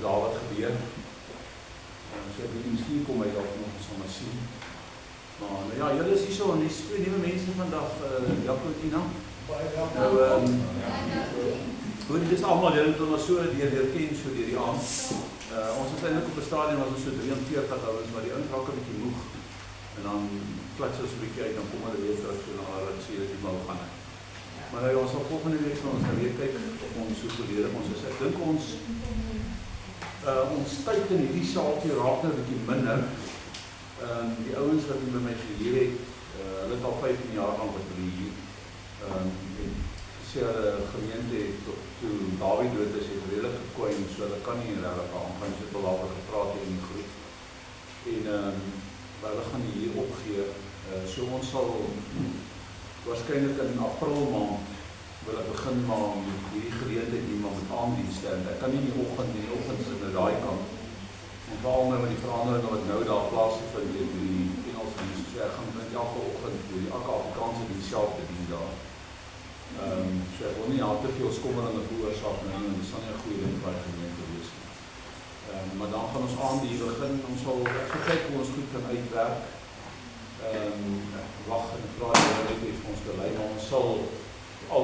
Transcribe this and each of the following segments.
daar wat gebeur. So ek weet nie, miskien kom hy dalk nog ons sal maar sien. Maar nou ja, julle is hier so, en die twee nuwe mense vandag, Jaco en Ina. Nou, dit is allemaal, julle het ons so deur ken, so deur die aand. Ons is eindelijk op die stadium, was ons so 43 ouens, maar die intraak 'n bietjie moeg. En dan klats ons 'n bietjie uit, dan kom hulle weer terug, so na hulle sê dat die mou gaan. Maar nou, ons sal volgende week van ons weer kyk op ons so volledig ons is. Ek dink ons tyd in hierdie saaltjie raak nou 'n bietjie minder. Die ouens wat hier by my geleer het, hulle het al 15 jaar aan wat hulle hier. Sê hulle gemeente het, toe Dawie dood is, het redelijk gekoeien, so hulle kan nie regtig aangaan, so het al later gepraat in die groep. En hulle gaan die hier opgee, so ons sal waarskynlik in April maand wil ek begin maar met hierdie geleentheid iemand met aandienste. Ek kan nie in die oggend is in die daai kant. En veral nou met die verandering wat nou daar plaasgevind het met die Engelse dienst, so ek gaan met elke oggend die Afrikaanse dienst self bedien daar. So ek wil nie al te veel skommerende veroorsaak nie, en dit sal nie 'n goeie ding vir die gemeente wees. Maar dan gaan ons aan die begin, ons sal kyk hoe ons goed kan uitwerk. Wag en vra die net vir ons te lei, maar ons sal, al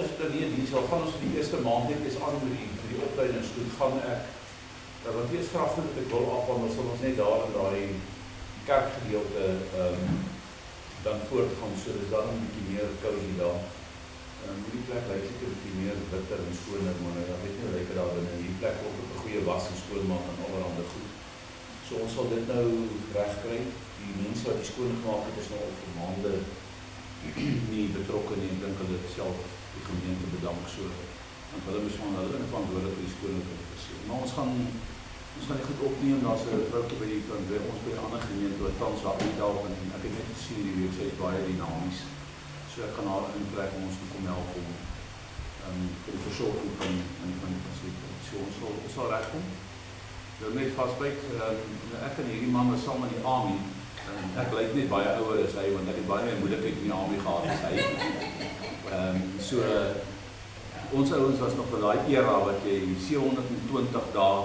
is dit nie die sal gaan ons die eerste maand net is aan met die opleidingsgoed, gaan ek, want die is kragtig dat ek wil afwandel, sal ons net daar in die kerkgedeelte dan voortgaan, so dis dan 'n bietjie meer cozy daar. Die plek lyk seker 'n bietjie meer witter en skoner, maar ek weet nie hoe lyk dit daar binne. Die plek ook 'n goeie was en skoonmaak en allerhande goed. So ons sal dit nou regkry. Die mense wat die skoon gemaak het is nou al vir maande nie betrokke nie. Ek dink hulle self die gemeente bedank so. Want hulle moes van hulle verantwoordelik vir die skoonmaak is. Maar ons gaan die goed opneem. Daar's 'n vroukie by ons by 'n ander gemeente wat tans daar uithelp en ek het net gesien die week, sy is baie dinamies. So ek gaan haar intrek om ons te kom help om vir die versorging van die pasiënte. So ons sal regkom. Ek wil net vasbyt, ek en hierdie man was saam in die army. Ek lyk net baie ouer as hy, want ek het baie meer moeilikheid in die army gehad as hy. So ons ouens was nog van daai era wat jy 720 dae,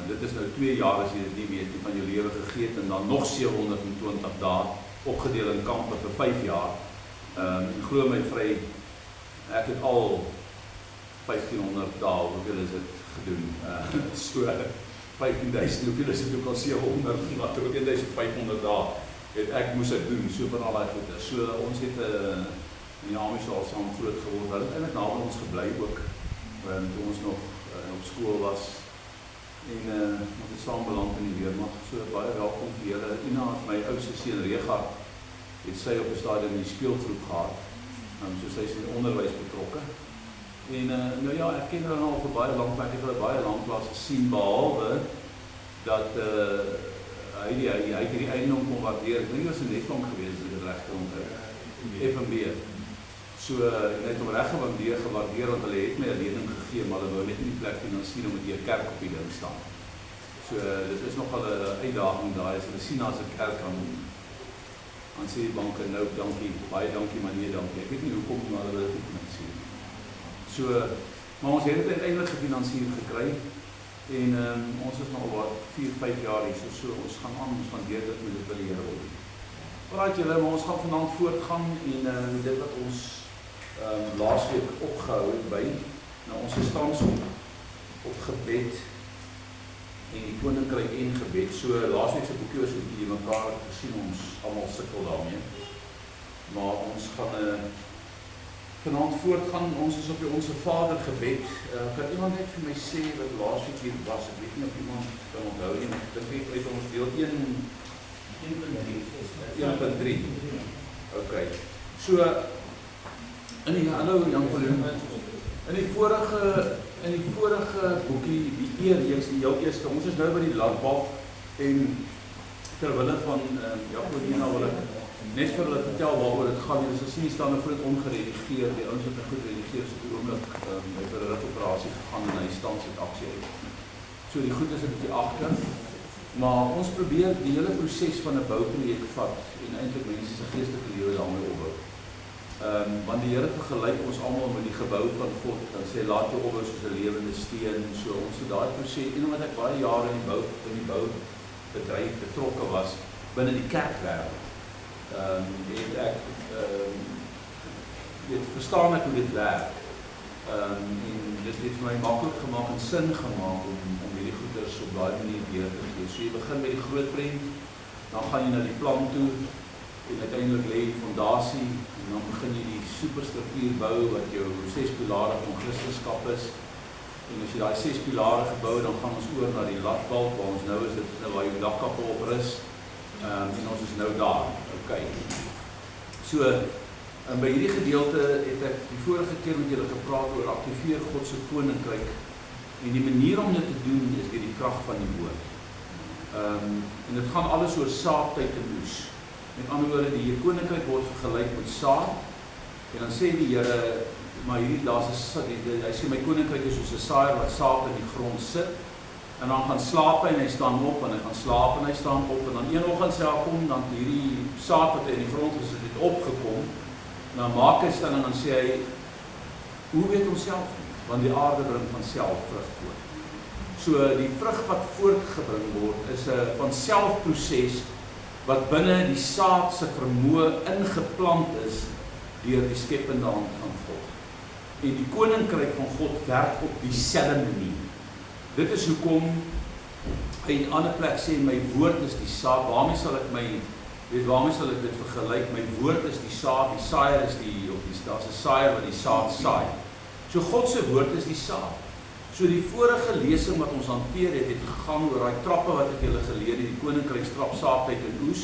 dit is nou 2 jaar as jy dit nie weet van jou lewe gegee het, en dan nog 720 dae opgedeel in kampe vir 5 jaar. En glo my vry, ek het al 1500 dae, hoeveel is dit gedoen? So 15.000, hoeveel is dit ook al 700, maar ook 1500 dae het ek moes dit doen, so van al die goede. So ons het in die army al saam groot geword, hulle het eintlik naby ons gebly ook, toe ons nog op skool was. En ons het saam beland in die weermag, so baie welkom vir julle. Ina, my oudste seun Regard, het sy op 'n stadium in die speelgroep gehad, so sy is in die onderwys betrokke. En nou ja, ek ken hulle al vir baie lank, maar ek het hulle baie lank plaas gesien, behalwe dat hy het die eiendom kon waardeer. Ek dink dit was 'n netbank gewees, as ek dit reg onthou, FNB. So hy het hom reg gewaardeer, want hulle het my 'n lening gegee, maar hulle wou net nie die plek finansier omdat die kerk op die ding staan. So dit is nogal 'n uitdaging daar, as hulle sien as 'n kerk dan sê die banke, nou dankie, baie dankie, maar nee dankie. Ek weet nie hoekom nie, maar hulle het dit finansier. So, maar ons het dit uiteindelik gefinansier gekry, en ons is nou al wat 4-5 jaar hier, so ons gaan aan, ons gaan deur dit met dit wil die Here wil doen. Alright julle, maar ons gaan vanaand voortgaan, en dit wat ons laasweek opgehou het by, nou ons is tans op gebed, en die koninkryk en gebed. So laasweek se boekie was 'n bietjie mekaar gesien, ons almal sukkel daarmee. Maar ons gaan vanaand voortgaan. Ons is op die Onse Vader gebed. Kan iemand net vir my sê wat laasweek hier was? Ek weet nie of iemand kan onthou nie, maar ek dink uit ons deel 1.3. Okay. So hallo Jan van Loon. In die vorige boekie, die heel eerste, ons is nou by die landbouw, en terwille van Jaco en Ina wil ek net vir hulle vertel waaroor dit gaan. Julle sal sien, die staan nou voor dit ongeredigeer, die ouens wat goed redigeer, so op die oomblik het vir 'n ritoperasie gegaan en hy stand sit aksie uit. So die goed is 'n bietjie agter, maar ons probeer die hele proses van 'n bouprojek vat en eintlik mense se geestelike lewe daarmee opbou. Want die Here vergelyk ons almal met die gebou van God, dan sê laat jou opbou soos 'n lewende steen, so ons het daai proses, en omdat ek baie jare in die boubedryf betrokke was, binne die kerkwêreld, het ek, verstaan ek hoe dit werk, en dit het vir my maklik gemaak en sin gemaak om hierdie goeders op daai manier deur te gee. So jy begin met die groot prent, dan gaan jy na die plan toe, en uiteindelik lê die fondasie, en dan begin jy die superstruktuur bou wat jou 6 pilare van Christendom is. En as jy daai 6 pilare gebou, dan gaan ons oor na die latbalk waar ons nou is, dit is nou waar jou dakkappe op rus, en ons is nou daar. Okay. So, by hierdie gedeelte het ek die vorige keer met julle gepraat oor aktiveer God se koninkryk, en die manier om dit te doen is deur die krag van die woord. En dit gaan alles oor saad, tyd en oes. Met ander woorde, die koninkryk word vergelyk met saad, en dan sê die Here, maar hierdie hy sê my koninkryk is soos 'n saaier wat saad in die grond sit, en dan gaan slaap en hy staan op, en hy gaan slaap en hy staan op, en dan een oggend sê hy kom, dan hierdie saad wat hy in die grond gesit het opgekom, dan maak hy stelling en sê hy, hoe weet ons self nie? Want die aarde bring van self vrug voort. So die vrug wat voortgebring word is 'n van selfproses wat binne die saad se vermoë ingeplant is deur die skepende hand van God. En die koninkryk van God werk op dieselfde manier. Dit is hoekom hy in 'n ander plek sê my woord is die saad. Waarmee sal ek dit vergelyk? My woord is die saad, die saaier is daar's 'n saaier wat die saad saai. So God se woord is die saad. So die vorige lesing wat ons hanteer het gegaan oor daai trappe wat ek julle geleer het, die koninkrykstrap, saad, tyd en oes.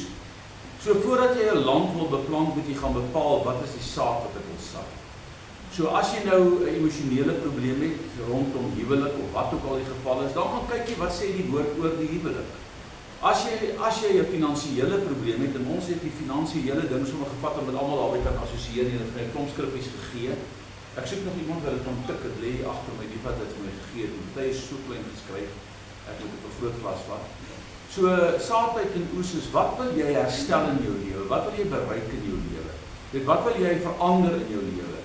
So voordat jy 'n land wil beplant, moet jy gaan bepaal wat is die saad wat ek wil saai. So as jy nou 'n emosionele probleem het rondom huwelik of wat ook al die geval is, dan gaan kyk jy wat sê die woord oor die huwelik. As jy 'n finansiële probleem het, en ons het die finansiële ding sommer gevat om dit almal albei kan assosieer, en hulle het 'n klomp skriffies gegee. Ek soek nog iemand wat dit kan tik, dit lê agter my, die wat dit vir my gegee het, en baie so klein geskryf, ek moet dit op 'n groot glas vat. So, saad, tyd en oes is, wat wil jy herstel in jou lewe? Wat wil jy bereik in jou lewe? Wat wil jy verander in jou lewe?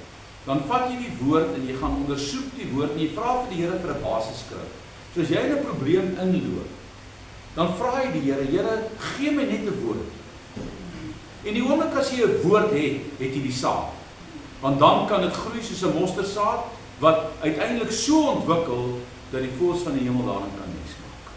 Dan vat jy die woord en jy gaan ondersoek die woord en jy vra vir die Here vir 'n basisskrif. So as jy in 'n probleem inloop, dan vra jy die Here, Here, gee my net 'n woord. En die oomblik as jy 'n woord het, het jy die saad. Want dan kan dit groei soos 'n mosterdsaad wat uiteindelik so ontwikkel dat die voëls van die hemel daarin kan nes maak.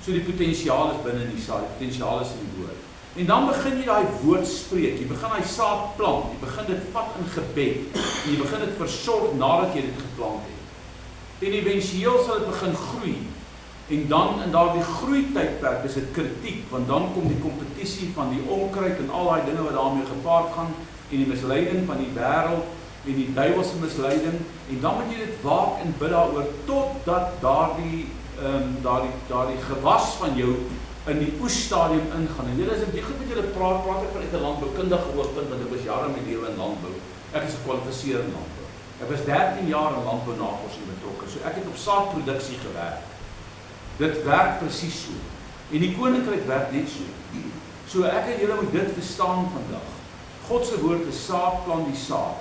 So die potensiaal is binne in die saad, die potensiaal is in die woord. En dan begin jy daai woord spreek, jy begin daai saad plant, jy begin dit vat in gebed, en jy begin dit versorg nadat jy dit geplant het. En eventueel sal dit begin groei, en dan in daardie groeitydperk is dit kritiek, want dan kom die kompetisie van die onkruid en al daai dinge wat daarmee gepaard gaan, en die misleiding van die wêreld, en die duiwelse misleiding, en dan moet jy dit waak en bid daaroor, totdat daardie gewas van jou in die oesstadium ingaan. En julle is die goed met julle praat ek vanuit 'n landboukundige oogpunt, want ek was jare in my lewe in landbou. Ek is 'n gekwalifiseerde landbou. Ek was 13 jaar in landbounavorsing betrokke, so ek het op saadproduksie gewerk. Dit werk presies so. En die koninkryk werk net so. So ek en julle moet dit verstaan vandag. God se woord is saad, plant die saad.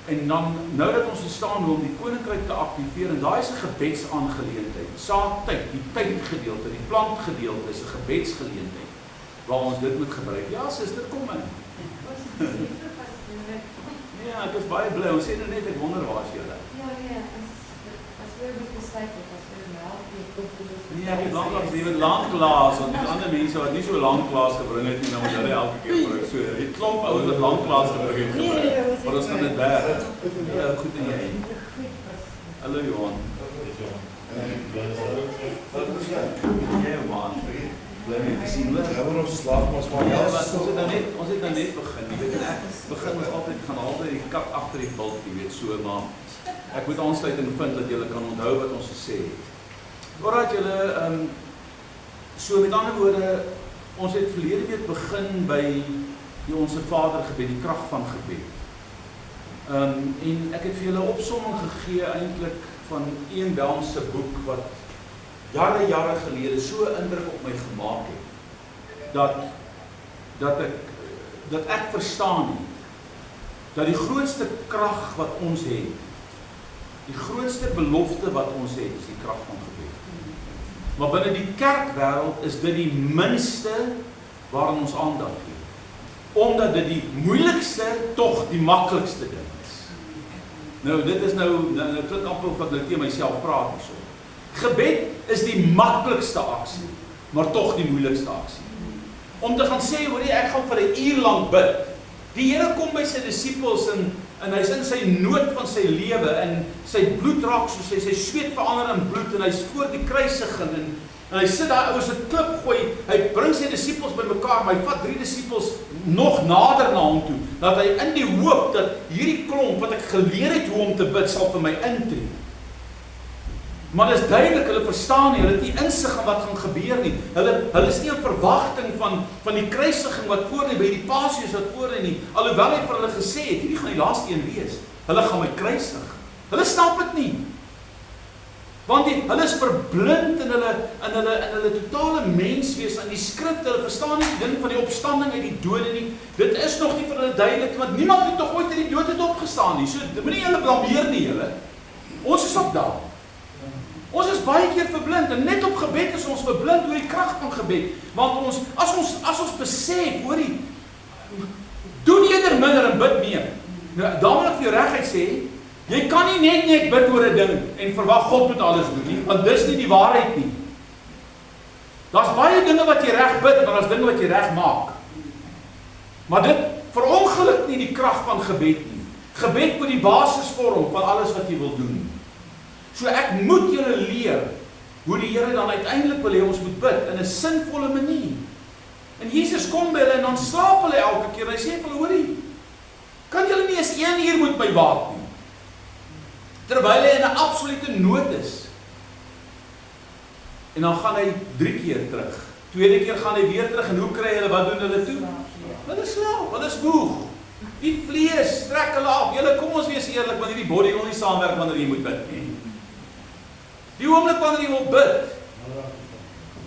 En dan, nou dat ons verstaan hoe om die koninkryk te aktiveer, en daai is 'n gebedsaangeleentheid. Saadtyd, die tydgedeelte, die plantgedeelte is 'n gebedsgeleentheid, waar ons dit moet gebruik. Ja, suster, kom in. Ja, ek is baie bly, ons sê nou net, ek wonder waar is julle? As we met besluit het, as we melk, nee, ek het lanklaas, jy weet lanklaas, want die ander mense wat nie so lanklaas gebring het nie, dan moet hulle elke keer gebruik. So, die klomp ouens wat lanklaas gebring het gebruik, maar ons gaan dit werk. Ja, goed en jy. Hallo Johan. Ja man, bly my te sien, hoor ons slaap, ons het nou net begin, jy weet, en ek begin ons gaan altyd die kat agter die bult, jy weet, so, maar ek moet aansluiting vind dat julle kan onthou wat ons gesê het. Voordat julle, so met ander woorde, ons het verlede week begin by die Onse Vader gebed, die krag van gebed. En ek het vir julle 'n opsomming gegee eintlik van Ian Welm se boek wat jare gelede so indruk op my gemaak het, dat ek verstaan het, dat die grootste krag wat ons het, die grootste belofte wat ons het, is die krag van gebed. Maar binne die kerkwêreld is dit die minste waaraan ons aandag gee. Omdat dit die moeilikste, tog die maklikste ding is. Nou, dit is nou klink amper of ek nou teen myself praat hierso. Gebed is die maklikste aksie, maar tog die moeilikste aksie. Om te gaan sê, hoorie, ek gaan vir 'n uur lank bid. Die Here kom by sy disippels en hy's in sy nood van sy lewe en sy bloed raak soos sy sweet verander in bloed en hy's voor die kruisiging en hy sit daar oor sy klip gooi, hy bring sy disippels bymekaar, maar hy vat 3 disippels nog nader na hom toe, dat hy in die hoop dat hierdie klomp wat ek geleer het hoe om te bid sal vir my intree. Maar dis duidelik, hulle verstaan nie, hulle het nie insig in wat gaan gebeur nie. Hulle is nie in verwagting van die kruisiging wat voor lê, by die Pasies wat voor lê nie. Alhoewel hy vir hulle gesê het, hierdie gaan die laaste een wees. Hulle gaan my kruisig. Hulle snap dit nie. Want hulle is verblind in hulle totale menswees aan die skrif. Hulle verstaan nie die ding van die opstanding uit die dode nie. Dit is nog nie vir hulle duidelik, want niemand het tog ooit uit die dood opgestaan nie. So moenie hulle blameer nie, julle. Ons is op daar. Ons is baie keer verblind en net op gebed is ons verblind oor die krag van gebed. Want as ons besef, hoorie, doen eerder minder en bid meer. Nou, daarom wil ek vir jou reguit sê, jy kan nie net bid oor 'n ding en verwag God moet alles doen nie, want dis nie die waarheid nie. Daar's baie dinge wat jy reg bid, maar daar's dinge wat jy reg maak. Maar dit verongeluk nie die krag van gebed nie. Gebed moet die basis vorm van alles wat jy wil doen. So ek moet julle leer hoe die Here dan uiteindelik wil hê ons moet bid in 'n sinvolle manier. En Jesus kom by hulle en dan slaap hulle elke keer. Hy sê vir hulle, hoorie, kan julle nie eens 1 uur met my waak nie? Terwyl hy in 'n absolute nood is. En dan gaan hy 3 keer terug. Tweede keer gaan hy weer terug en hoe kry hulle, wat doen hulle toe? Hulle slaap, hulle is moeg. Die vlees trek hulle af. Julle, kom ons wees eerlik, want hierdie body wil nie saamwerk wanneer jy moet bid nie. Die oomblik wanneer jy wil bid,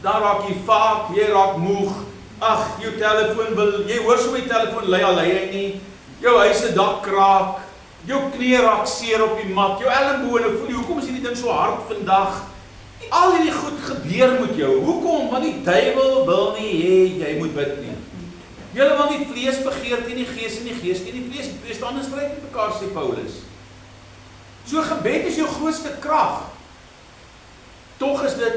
dan raak jy vaak, jy raak moeg. Ag, jou telefoon jy hoor so my telefoon lui hy nie. Jou huis se dak kraak. Jou knie raak seer op die mat. Jou ellebone voel, hoekom is hierdie ding so hard vandag? Al hierdie goed gebeur met jou. Hoekom? Want die duiwel wil nie hê jy moet bid nie. Julle, want die vlees begeer teen die gees en die gees teen die vlees. Die twee staan in stryd met mekaar, sê Paulus. So gebed is jou grootste krag. Tog is dit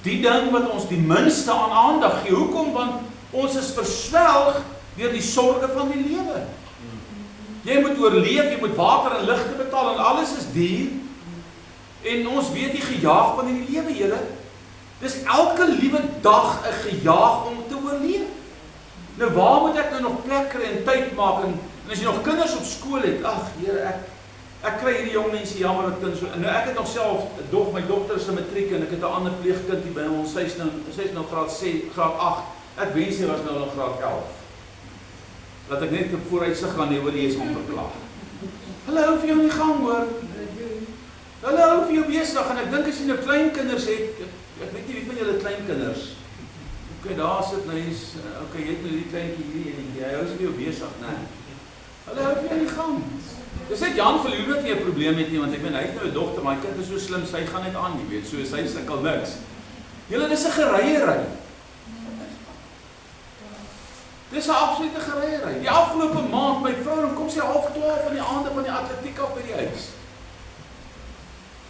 die ding wat ons die minste aan aandag gee. Hoekom? Want ons is verswelg deur die sorge van die lewe. Jy moet oorleef, jy moet water en ligte betaal en alles is duur. En ons weet die gejaag van die lewe, julle. Dis elke liewe dag 'n gejaag om te oorleef. Nou waar moet ek nou nog plek kry en tyd maak en as jy nog kinders op skool het, ag Here, ek kry hierdie jong mense jammer dat kinders so. Nou ek het nog self my dogter se matriek en ek het 'n ander pleegkind hier by ons. Sy's nou graad 8. Ek wens sy was nou in graad 11. Dat ek net 'n vooruitsig gaan hê oor die is onverklaar. Hulle hou vir jou nie gang hoor. Hulle hou vir jou besig en ek dink as jy nou kleinkinders het, ek weet nie wie van julle kleinkinders. Okay, daar sit nou eens, okay, jy het nou die kleintjie hierdie en jy hou vir jou besig, né? Hulle hou vir jou nie gang. Dis net Jan verloor wat jy 'n probleem het nie, want ek weet hy het nou 'n dogter, maar hy kind is so slim, sy gaan net aan, jy weet, so sy sukkel niks. Julle, dis 'n gereiery. Dis 'n absolute gereiery. Die afgelope maand, my vrou, dan kom sy 11:30 van die aande van die atletiek af by die huis.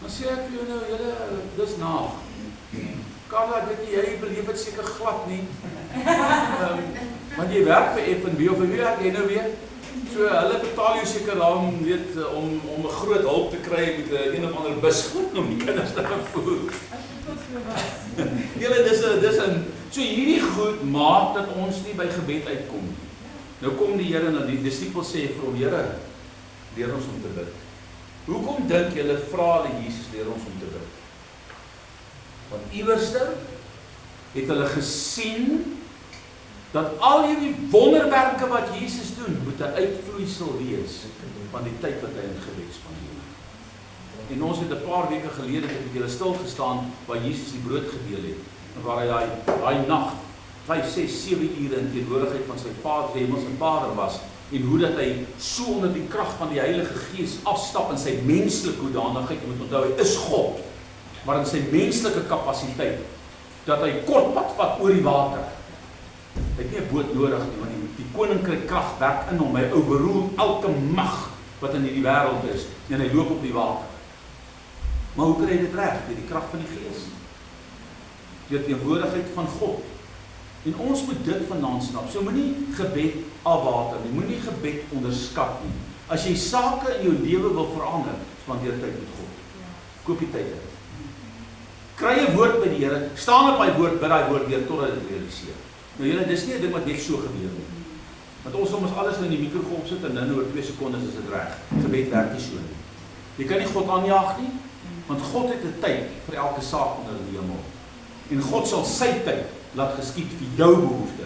Dan sê ek vir jou nou, julle, dis naag. Carla, ek weet jy beleef dit seker glad nie. Want jy werk vir F&B of wie werk jy nou weer? So hulle betaal jou seker dan weet om 'n groot hulp te kry met 'n of ander bus om die kinders te vervoer. Julle, dis 'n so hierdie goed maak dat ons nie by gebed uitkom nie. Nou kom die Here en die disippels sê vir hom, Here, leer ons om te bid. Hoekom dink julle vra hulle Jesus leer ons om te bid? Want iewerste het hulle gesien dat al hierdie wonderwerke wat Jesus doen, moet 'n uitvloeisel wees van die tyd wat hy in gebed spandeer. En ons het 'n paar weke gelede het julle stil gestaan waar Jesus die brood gedeel het en waar hy daai nag 5, 6, 7 ure in teenwoordigheid van sy Vader, hemelse Vader was en hoe dat hy so onder die krag van die Heilige Gees afstap in sy menslike hoedanigheid. Jy moet onthou, hy is God, maar in sy menslike kapasiteit, dat hy kortpad vat oor die water. Hy het nie 'n boot nodig nie, want die koninkryk krag werk in hom. Hy overrule elke mag wat in hierdie wêreld is, en hy loop op die water. Maar hoe kry hy dit reg? Deur die krag van die Gees. Deur die teenwoordigheid van God. En ons moet dit vanaand snap. So moenie gebed afwater nie, moenie gebed onderskat nie. As jy sake in jou lewe wil verander, spandeer tyd met God. Koop die tyd uit. Kry 'n woord by die Here, staan op daai woord, bid daai woord deur totdat dit realiseer. Nou julle, dis nie 'n ding wat net so gebeur nie. Want ons soms alles in die mikrogolf sit en dan oor 2 sekondes is dit reg. Gebed werk nie so nie. Jy kan nie God aanjaag nie, want God het 'n tyd vir elke saak onder die hemel. En God sal sy tyd laat geskied vir jou behoefte.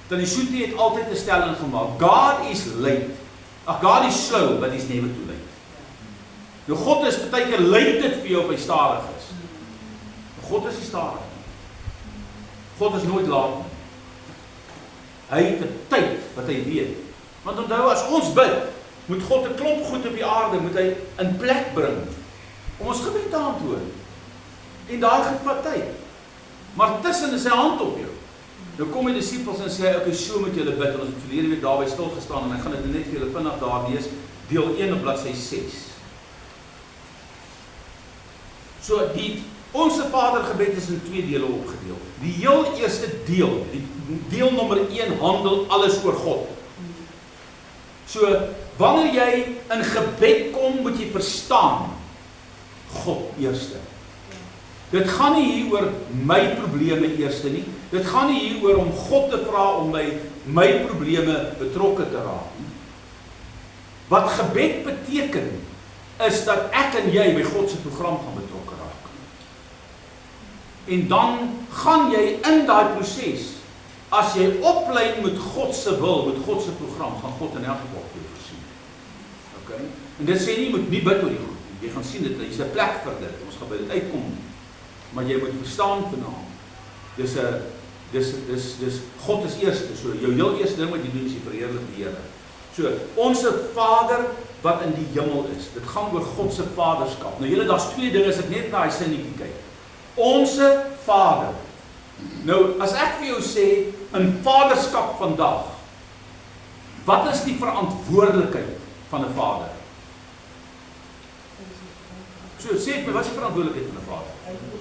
Tannie Soetie het altyd 'n stelling gemaak. God is late. God is slow, but he's never too late. Nou God is baie keer late dit vir jou op hy stadig is. God is nie stadig nie. God is nooit laat nie. Hy het 'n tyd wat hy weet. Want onthou, as ons bid, moet God 'n klomp goed op die aarde moet hy in plek bring om ons gebed te antwoord. En daai goed vat tyd. Maar tussen is sy hand op jou. Nou kom die disippels en sê, okay, so moet julle bid. En ons het verlede week daarby stil gestaan en ek gaan dit net vir julle vinnig daar lees, deel 1 op bladsy 6. So onse Vader gebed is in 2 dele opgedeel. Die heel eerste deel, die deel nommer 1 handel alles oor God. So wanneer jy in gebed kom, moet jy verstaan God eerste. Dit gaan nie hier oor my probleme eerste nie. Dit gaan nie hier oor om God te vra om my probleme betrokke te raak nie. Wat gebed beteken is dat ek en jy by God se program gaan betrokke raak. En dan gaan jy in daai proses, as jy oplyn met God se wil, met God se program, gaan God in elk geval vir jou voorsien. Okay? En dit sê nie, jy moet nie bid oor die goed nie. Jy gaan sien dit, hier's 'n plek vir dit. Ons gaan by dit uitkom. Maar jy moet verstaan vanaand. Dis God is eerste. So jou heel eerste ding wat jy doen is jy verheerlik die Here. So onse Vader wat in die hemel is. Dit gaan oor God se vaderskap. Nou julle, daar's 2 dinge as ek net na daai sinnetjie kyk. Onse Vader. Nou as ek vir jou sê in vaderskap vandag, wat is die verantwoordelikheid van 'n vader? So sê vir my, wat is die verantwoordelikheid van 'n vader?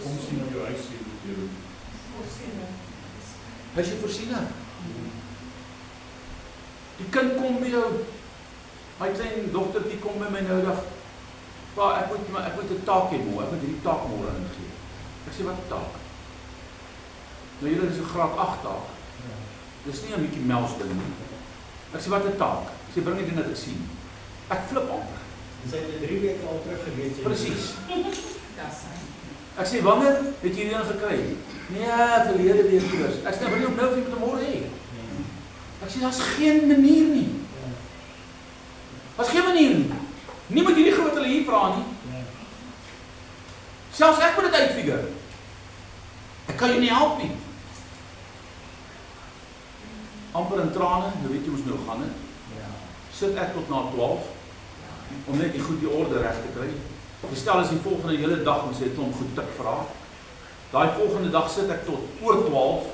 Kom sien op jou huis hier met jou. Hy is jou voorsiener. Die kind kom by jou. My klein dogtertjie kom by my nou dag. Pa, ek moet 'n taak hê môre. Ek moet hierdie taak môre ingee. Ek sê, wat 'n taak? Nou julle is 'n graad 8 taak. Dis nie 'n bietjie mels ding nie. Ek sê, wat 'n taak? Ek sê, bring die ding dat ek sien. Ek flip amper. Dis uit 3 weke al terug gewees. Presies. Ek sê, wanneer het jy hierdie gekry? Nee, verlede week eers. Ek sê, wil jy nou vir met môre hê? Ek sê, daar's geen manier nie. Daar's geen manier nie. Niemand hierdie goed wat hulle hier vra nie. Selfs ek moet dit uitfigure. Ek kan jou nie help nie. Amper in trane, nou weet jy ons nou gaan het. Sit ek tot na 12, om net die goed die orde reg te kry. Stel as die volgende hele dag ons het om goed tik vra. Daai volgende dag sit ek tot oor 12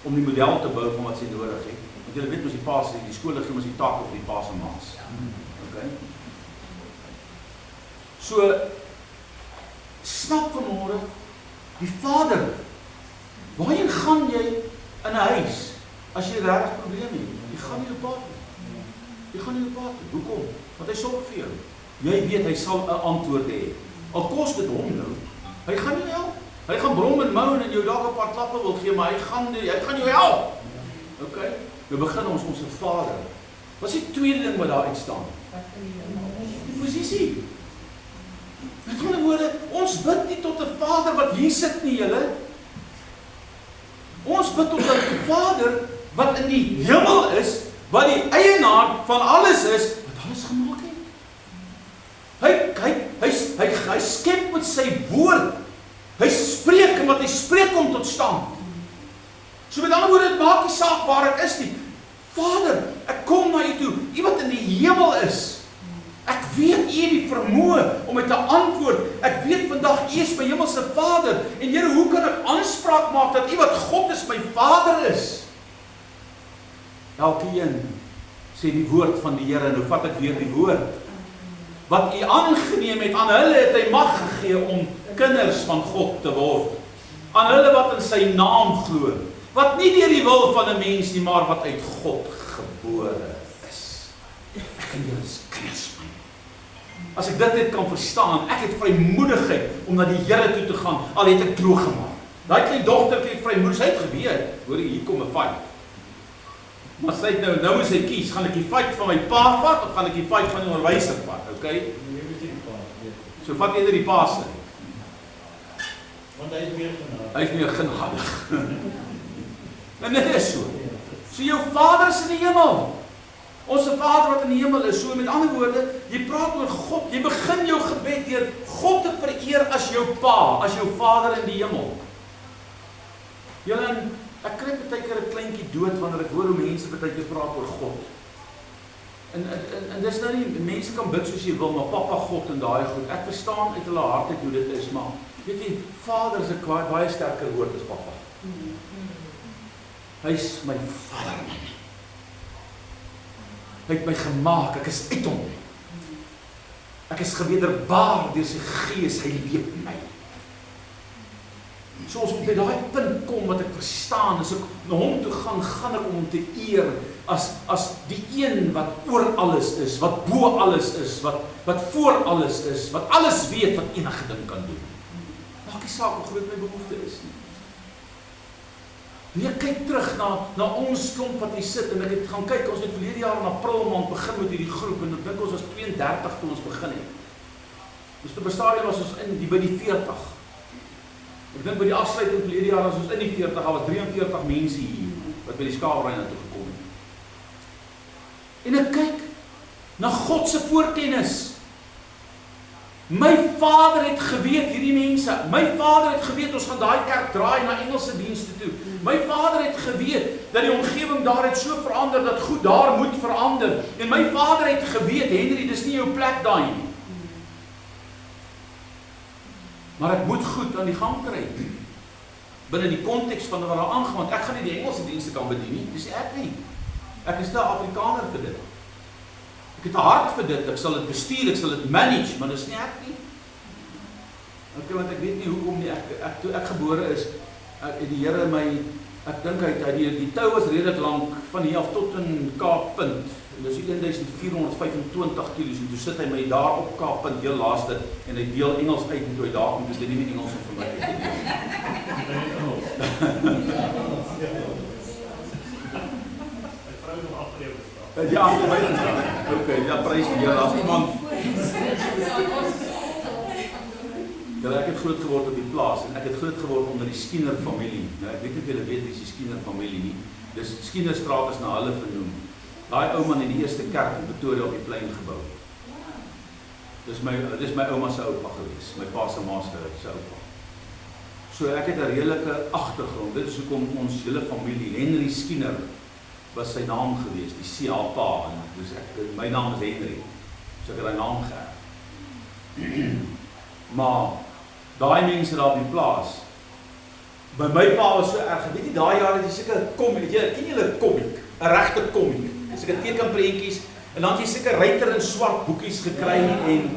om die model te bou van wat sy nodig het. Want julle weet mos die paas, die skole gee mos die taak op die paas en maas. Okay? So snap vanmôre die Vader. Waarheen gaan jy in 'n huis as jy regtig probleme het? Jy gaan nie op pad nie. Jy gaan nie op pad nie. Hoekom? Want hy sorg vir jou. Jy weet hy sal 'n antwoord hê. Al kos dit hom nou. Hy gaan jou help. Hy gaan brom en mou en jou dalk 'n paar klappe wil gee, maar hy gaan jou help. Okay? Nou begin ons se Vader. Wat is die tweede ding wat daar uit staan? Die posisie. Met ander woorde, ons bid nie tot 'n Vader wat hier sit nie, julle. Ons bid tot 'n Vader wat in die hemel is, wat die eienaar van alles is, wat alles gemaak het. Hy skep met sy woord. Hy spreek en wat hy spreek kom tot stand. So met ander woorde, dit maak nie saak waar ek is nie. Vader, ek kom na U toe, U wat in die hemel is. Ek weet U het die vermoë om my te antwoord. Ek weet vandag U is my hemelse Vader. En Here, hoe kan ek aanspraak maak dat U wat God is, my Vader is? Elkeen sê die woord van die Here, nou vat ek weer die woord. Wat U aangeneem het, aan hulle het Hy mag gegee om kinders van God te word. Aan hulle wat in Sy naam glo. Wat nie deur die wil van 'n mens nie, maar wat uit God gebore is. Ek en julle is kinders van Hy. As ek dit net kan verstaan, ek het vrymoedigheid om na die Here toe te gaan, al het ek droog gemaak. Daai klein dogtertjie het vrymoedig, sy het geweet, hoor hier kom 'n fight. Maar sy het nou moet sy kies, gaan ek die fight van my pa vat, of gaan ek die fight van die onderwyser vat, okay? So vat eerder die pa se. Want hy is meer genadig. Hy is meer genadig. En dit is so. So jou Vader is in die hemel. Ons Vader wat in die hemel is. So met ander woorde, jy praat oor God. Jy begin jou gebed deur God te vereer as jou pa, as jou Vader in die hemel. Julle, ek kry baie keer 'n kleintjie dood wanneer ek hoor hoe mense baie keer praat oor God. En dis nou nie, mense kan bid soos jy wil, maar Papa God en daai goed. Ek verstaan uit hulle harte hoe dit is, maar weet jy, Vader is 'n baie sterker woord as Papa. Hy is my Vader. Hy het my gemaak, ek is uit hom. Ek is gewederbaar deur sy Gees, hy leef in my. So ons moet by daai punt kom wat ek verstaan, as ek na hom toe gaan ek om hom te eer as die een wat oor alles is, wat bo alles is, wat voor alles is, wat alles weet, wat enige ding kan doen. Maak nie saak hoe groot my behoefte is nie. Weer kyk terug na ons klomp wat hier sit, en ek het gaan kyk, ons het verlede jaar in April maand begin met hierdie groep, en ek dink ons was 32 toe ons begin het. Dus op 'n stadium was ons by die 40. Ek dink by die afsluiting verlede jaar was ons in die 40, daar was 43 mense hier, wat by die skaapbraai na toe gekom het. En ek kyk na God se voorkennis. My Vader het geweet, hierdie mense, my Vader het geweet, ons gaan daai kerk draai na Engelse dienste toe. My Vader het geweet, dat die omgewing daar het so verander, dat goed daar moet verander. En my Vader het geweet, Henry, dis nie jou plek daai nie. Maar ek moet goed aan die gang kry. Binne die konteks van wat daar aangaan, want ek gaan nie die Engelse dienste kan bedien nie, dis ek nie. Ek is 'n Afrikaner vir dit. Ek het 'n hart vir dit, ek sal dit bestuur, ek sal dit manage, maar dis nie ek nie. Okay, want ek weet nie hoekom nie, toe ek gebore is, het die Here my, ek dink die tou was redelik lank, van hier af tot in Kaappunt, en dis 1425 kilos, en toe sit hy my daar op Kaappunt, heel laaste, en hy deel Engels uit, en toe hy daar kom, dus dit nie met Engels vir my uit. Ja, okay, ja, prys die Here as iemand. Ja, ek het groot geword op die plaas en ek het groot geword onder die Skinner familie. Nou, ek weet nie of julle weet wie die Skinner familie nie. Dis Skinnerstraat is na hulle vernoem. Daai ou man het die eerste kerk in Pretoria op die plein gebou. Dis my ouma se oupa gewees, my pa se maaster se oupa. So ek het 'n redelike agtergrond. Dit is hoekom ons hele familie, Henry Skinner, was sy naam gewees, die CA-pa, en dus my naam is Henry, so ek het die naam gehad. Maar, daai mense daar op die plaas, by my pa was so erg, weet jy, daai jaar het jy seker komiek, ken julle komiek, 'n regte komiek, seker tekenprentjies, en dan het jy seker ruiter en swart boekies gekry, en,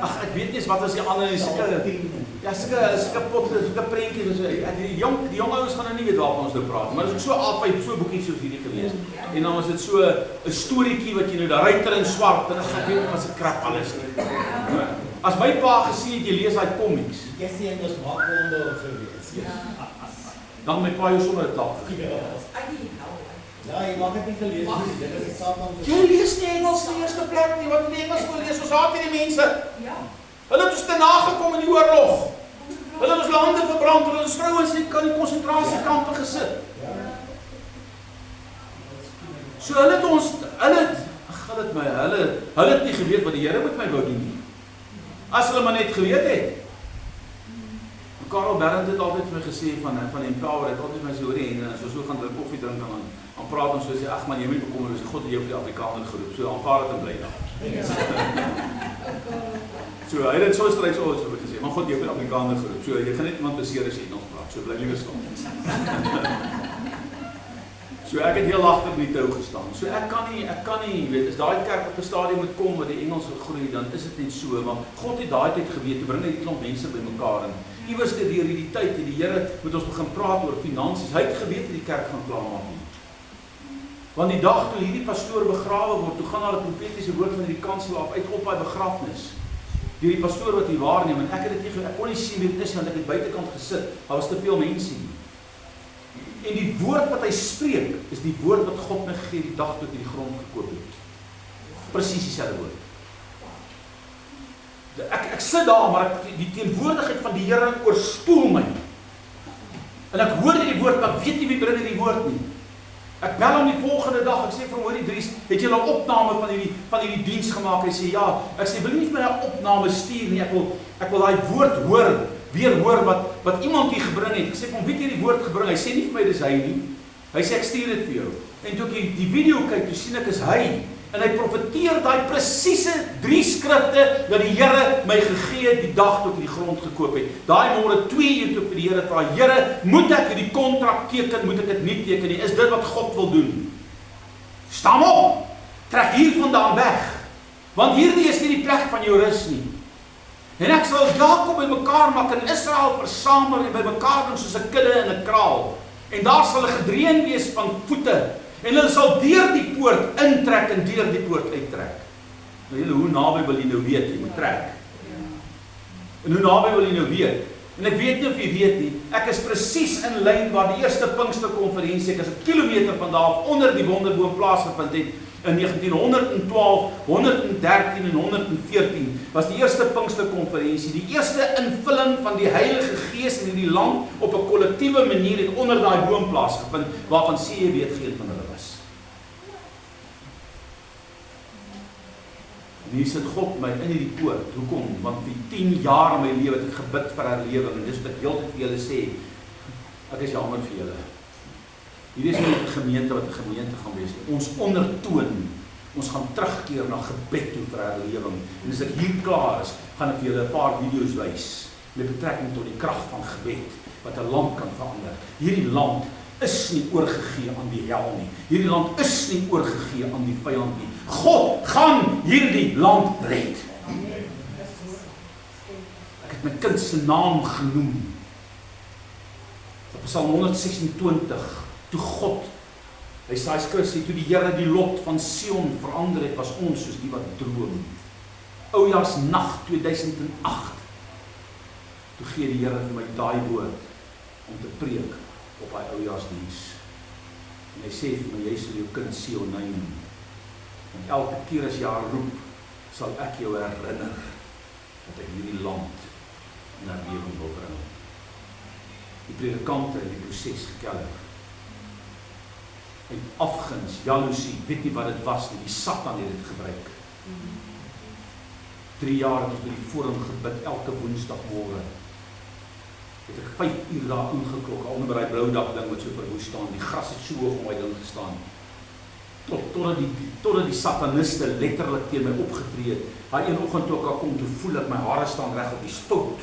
ag, ek weet nie eens wat was die ander, seker potte, seker prentjies, die jong ouens gaan nou nie weet waarvan ons nou praat, maar dit is so A5, so boekies soos hierdie gewees, en dan was dit so 'n storieetjie wat jy nou, daar ruiter in swart, en ek weet nie wat se krap alles nie. As my pa gesien het, jy lees daai komiks. Jy sien ons maakronde gewees. Dan my pa jou sommer 'n klap gegee. Ja, jy mag dit nie gelees nie, dit is Satan. Jy lees nie Engels in die eerste plek nie, wat die Engels wil lees, ons haat hierdie mense. Hulle het ons te nagekom in die oorlog. Hulle het ons lande verbrand, hulle het ons vrouens in die konsentrasiekampe gesit. So hulle het nie geweet wat die Here met my wou doen nie. As hulle maar net geweet het. Karel Berend het altyd vir my gesê van Empower, het altyd vir my sê, hoor en as ons so gaan koffie drink dan praat ons so sê, ag man, jy moet bekommer, wees God het jou vir die Afrikaner geroep, so aanvaar dit en bly dan. So hy het dit so straks al so gesê, maar God het jou vir die Afrikaner geroep, so jy gaan net iemand beseer as jy Engels praat, so bly liewe stil. So ek het heel agter op die tou gestaan. So ek kan nie, weet, as daai kerk op 'n stadium moet kom waar die Engels groei, dan is dit net so, want God het daai tyd geweet, toe bring hy 'n klomp mense bymekaar en iewers deur hierdie tyd het die Here moet ons begin praat oor finansies. Hy het geweet dat die kerk gaan klaarmaak nie. Want die dag toe hierdie pastoor begrawe word, toe gaan daar 'n profetiese woord van die kansel af uit op hy begrafnis. Deur die pastoor wat hy waarneem en ek het dit nie, ek kon nie sien wie dit is want ek het buitekant gesit. Daar was te veel mense nie. En die woord wat hy spreek, is die woord wat God my gegee die dag toe hy die grond gekoop het. Presies dieselfde woord. Ek sit daar, maar die teenwoordigheid van die Here oorspoel my. En ek hoor die woord, maar ek weet nie wie bring die woord nie. Ek bel hom die volgende dag, ek sê vir hom, hoor Dries, het jy 'n opname van hierdie diens gemaak? Hy sê, ja. Ek sê, wil jy nie vir my 'n opname stuur nie, ek wil daai woord hoor, weer hoor wat iemand hier gebring het. Ek sê vir hom, wie het hierdie woord gebring? Hy sê nie vir my dis hy nie. Hy sê, ek stuur dit vir jou. En toe ek die video kyk, toe sien ek is hy. En hy profeteer daai presiese 3 skrifte wat die Here my gegee het die dag toe ek die grond gekoop het. Daai môre 2 uur toe ek vir die Here vra, Here, moet ek hierdie kontrak teken, moet ek dit nie teken nie? Is dit wat God wil doen? Staan op! Trek hiervandaan weg. Want hierdie is nie die plek van jou rus nie. En ek sal Jakob bymekaar maak en Israel versamel en bymekaar bring soos 'n kudde in 'n kraal. En daar sal 'n gedreun wees van voete. En hulle sal deur die poort intrek en deur die poort uittrek. Nou julle, hoe naby wil jy nou weet, jy moet trek. En hoe naby wil jy nou weet? En ek weet nie of jy weet nie, ek is presies in lyn waar die eerste Pinksterkonferensie, ek is 'n kilometer van daar af onder die wonderboom plaasgevind het. In 1912, 113 en 114 was die eerste Pinksterkonferensie, die eerste invulling van die Heilige Gees in die land op 'n kollektiewe manier het onder daai boom plaasgevind, waarvan sê jy weet geen van hulle was. En hier sit God my in hierdie poort. Hoekom? Want vir 10 jaar in my lewe het ek gebid vir herlewing en dis wat ek heeltyd vir julle sê. Ek is jammer vir julle. Hierdie is nie 'n gemeente wat 'n gemeente gaan wees nie. Ons ondertoon, ons gaan terugkeer na gebed toe vir herlewing. En as ek hier klaar is, gaan ek julle 'n paar video's wys met betrekking tot die krag van gebed wat 'n land kan verander. Hierdie land is nie oorgegee aan die hel nie. Hierdie land is nie oorgegee aan die vyand nie. God gaan hierdie land red. Ek het my kind se naam genoem. Op Psalm 126. Toe God, hy sê, toe die Here die lot van Sion verander het, was ons soos die wat droom. Oujaarsnag 2008, toe gee die Here vir my daai woord om te preek op hy oujaarsdiens. En hy sê vir my, jy sal jou kind Sion neem. En elke keer as jy haar roep, sal ek jou herinner dat ek hierdie land in herlewing wil bring. Die predikante in die proses gekelder. Uit afguns, jaloesie, weet nie wat dit was nie, die Satan het dit gebruik. 3 jaar het ons by die forum gebid, elke woensdagmôre. Het ek 5 uur daar ingeklok, onder by die blou dak ding wat so verwoes staan, die gras het so hoog om my ding gestaan. Totdat die sataniste letterlik teen my opgetree het. Daai een oggend toe ek daar kom, toe voel ek my hare staan reg op die spout.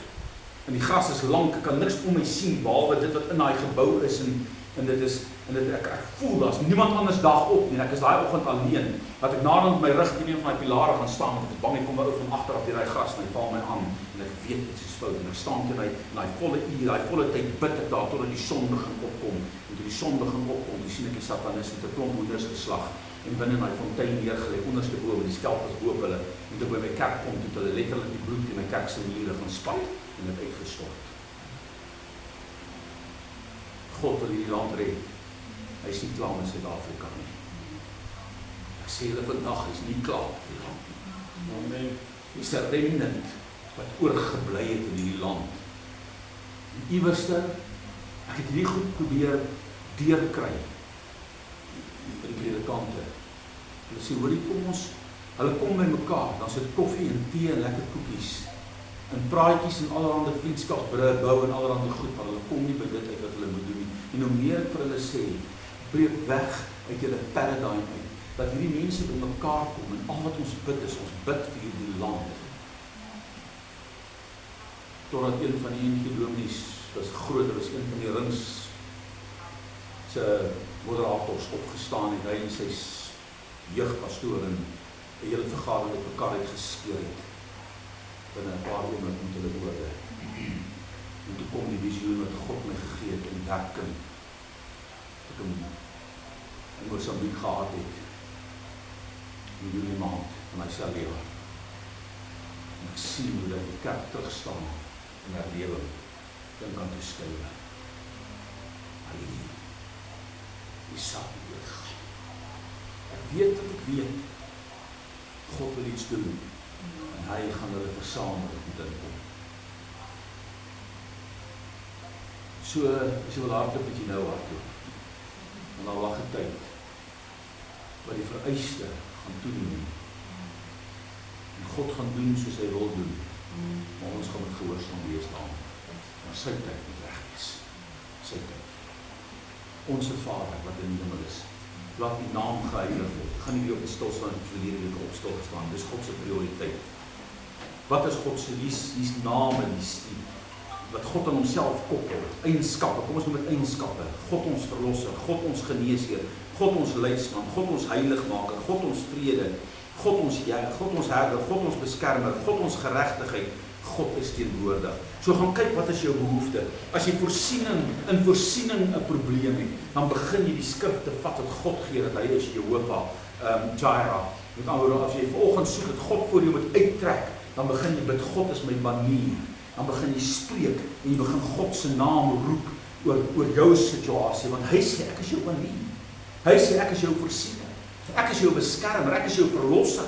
En die gras is lank, ek kan niks om my sien, behalwe dit wat in daai gebou is en dit is ek voel daar's niemand anders daag op nie. Ek is daai oggend alleen. Dat ek naderhand my rug teen een van die pilare gaan staan, want ek is bang ek kom ou van agter af deur daai gras en hy val my aan en ek weet iets is fout en ek staan teen daai volle uur, daai volle tyd bid ek daar totdat die son begin opkom. En toe die son begin opkom, toe sien ek die sataniste met 'n klomp hoenders geslag en binne in daai fontein neergelê onderste bo met die skelpers bo op hulle. En toe by my kerk kom, toe hulle letterlik die bloed in my kerk se mure gaan spat en dit uitgestort. God wil hierdie land red. Hy is nie klaar met Suid-Afrika nie. Ek sê hulle vandag is nie klaar met die land nie. Amen. Dis 'n remnant wat oorgebly het in hierdie land. En iewerste, ek het hierdie goed probeer deurkry by die predikante. Hulle sê, hoorie, kom ons, hulle kom by mekaar, dan sit koffie en tee en lekker koekies. in praatjies en allerhande vriendskapsbrûe bou en allerhande goed, maar hulle kom nie by dit uit wat hulle moet doen nie. En hoe meer ek vir hulle sê, breek weg uit julle paradigm uit, dat hierdie mense by mekaar kom en al wat ons bid is, ons bid vir hierdie land. Totdat een van die NG dominees was groter, was een van die rings se moderators opgestaan en hy en sy jeugpastoor en 'n hele vergadering met mekaar uitgeskeur het. Binne 'n paar oomblik met hulle woorde. En toe kom die visioen wat God my gegee het, ontdekking. Ek hom in Mosambik gehad het. In Julie maand van my selflewe. En ek sien hoe dat die kerk terugstaan in herlewing. Dink aan die skouer. Die sal doodgaan. Ek weet dat ek weet, God wil iets doen, en hy gaan hulle versamel met inkom. So, as jy wil hardloop, het jy nou hardloop. En dan wag 'n tyd, wat die vereiste gaan toeneem. En God gaan doen soos hy wil doen, maar ons gaan met gehoorsaam wees daaraan. Maar sy tyd moet reg wees. Sy tyd. Onse Vader wat in die hemel is, laat die naam geheilig word. Gaan nie weer op die stilstaan verlede week op stil gestaan. Dis God se prioriteit. Wat is God se hier's name, wat God aan homself koppel, eienskappe, kom ons noem dit eienskappe. God ons verlosser, God ons geneesheer, God ons leidsman, God ons heiligmaker, God ons vrede, God ons herder, God ons beskermer, God ons geregtigheid. God is teenwoordig. So gaan kyk wat is jou behoefte. As jy in voorsiening 'n probleem het, dan begin jy die skrif te vat wat God gee, dat hy is Jehovah Jireh. Met ander woorde, as jy vanoggend soek dat God voor jou moet uittrek, dan begin jy bid, God is my manier. Dan begin jy spreek en jy begin God se naam roep oor jou situasie, want hy sê ek is jou manier. Hy sê ek is jou voorsiening. Ek is jou beskermer, ek is jou verlosser.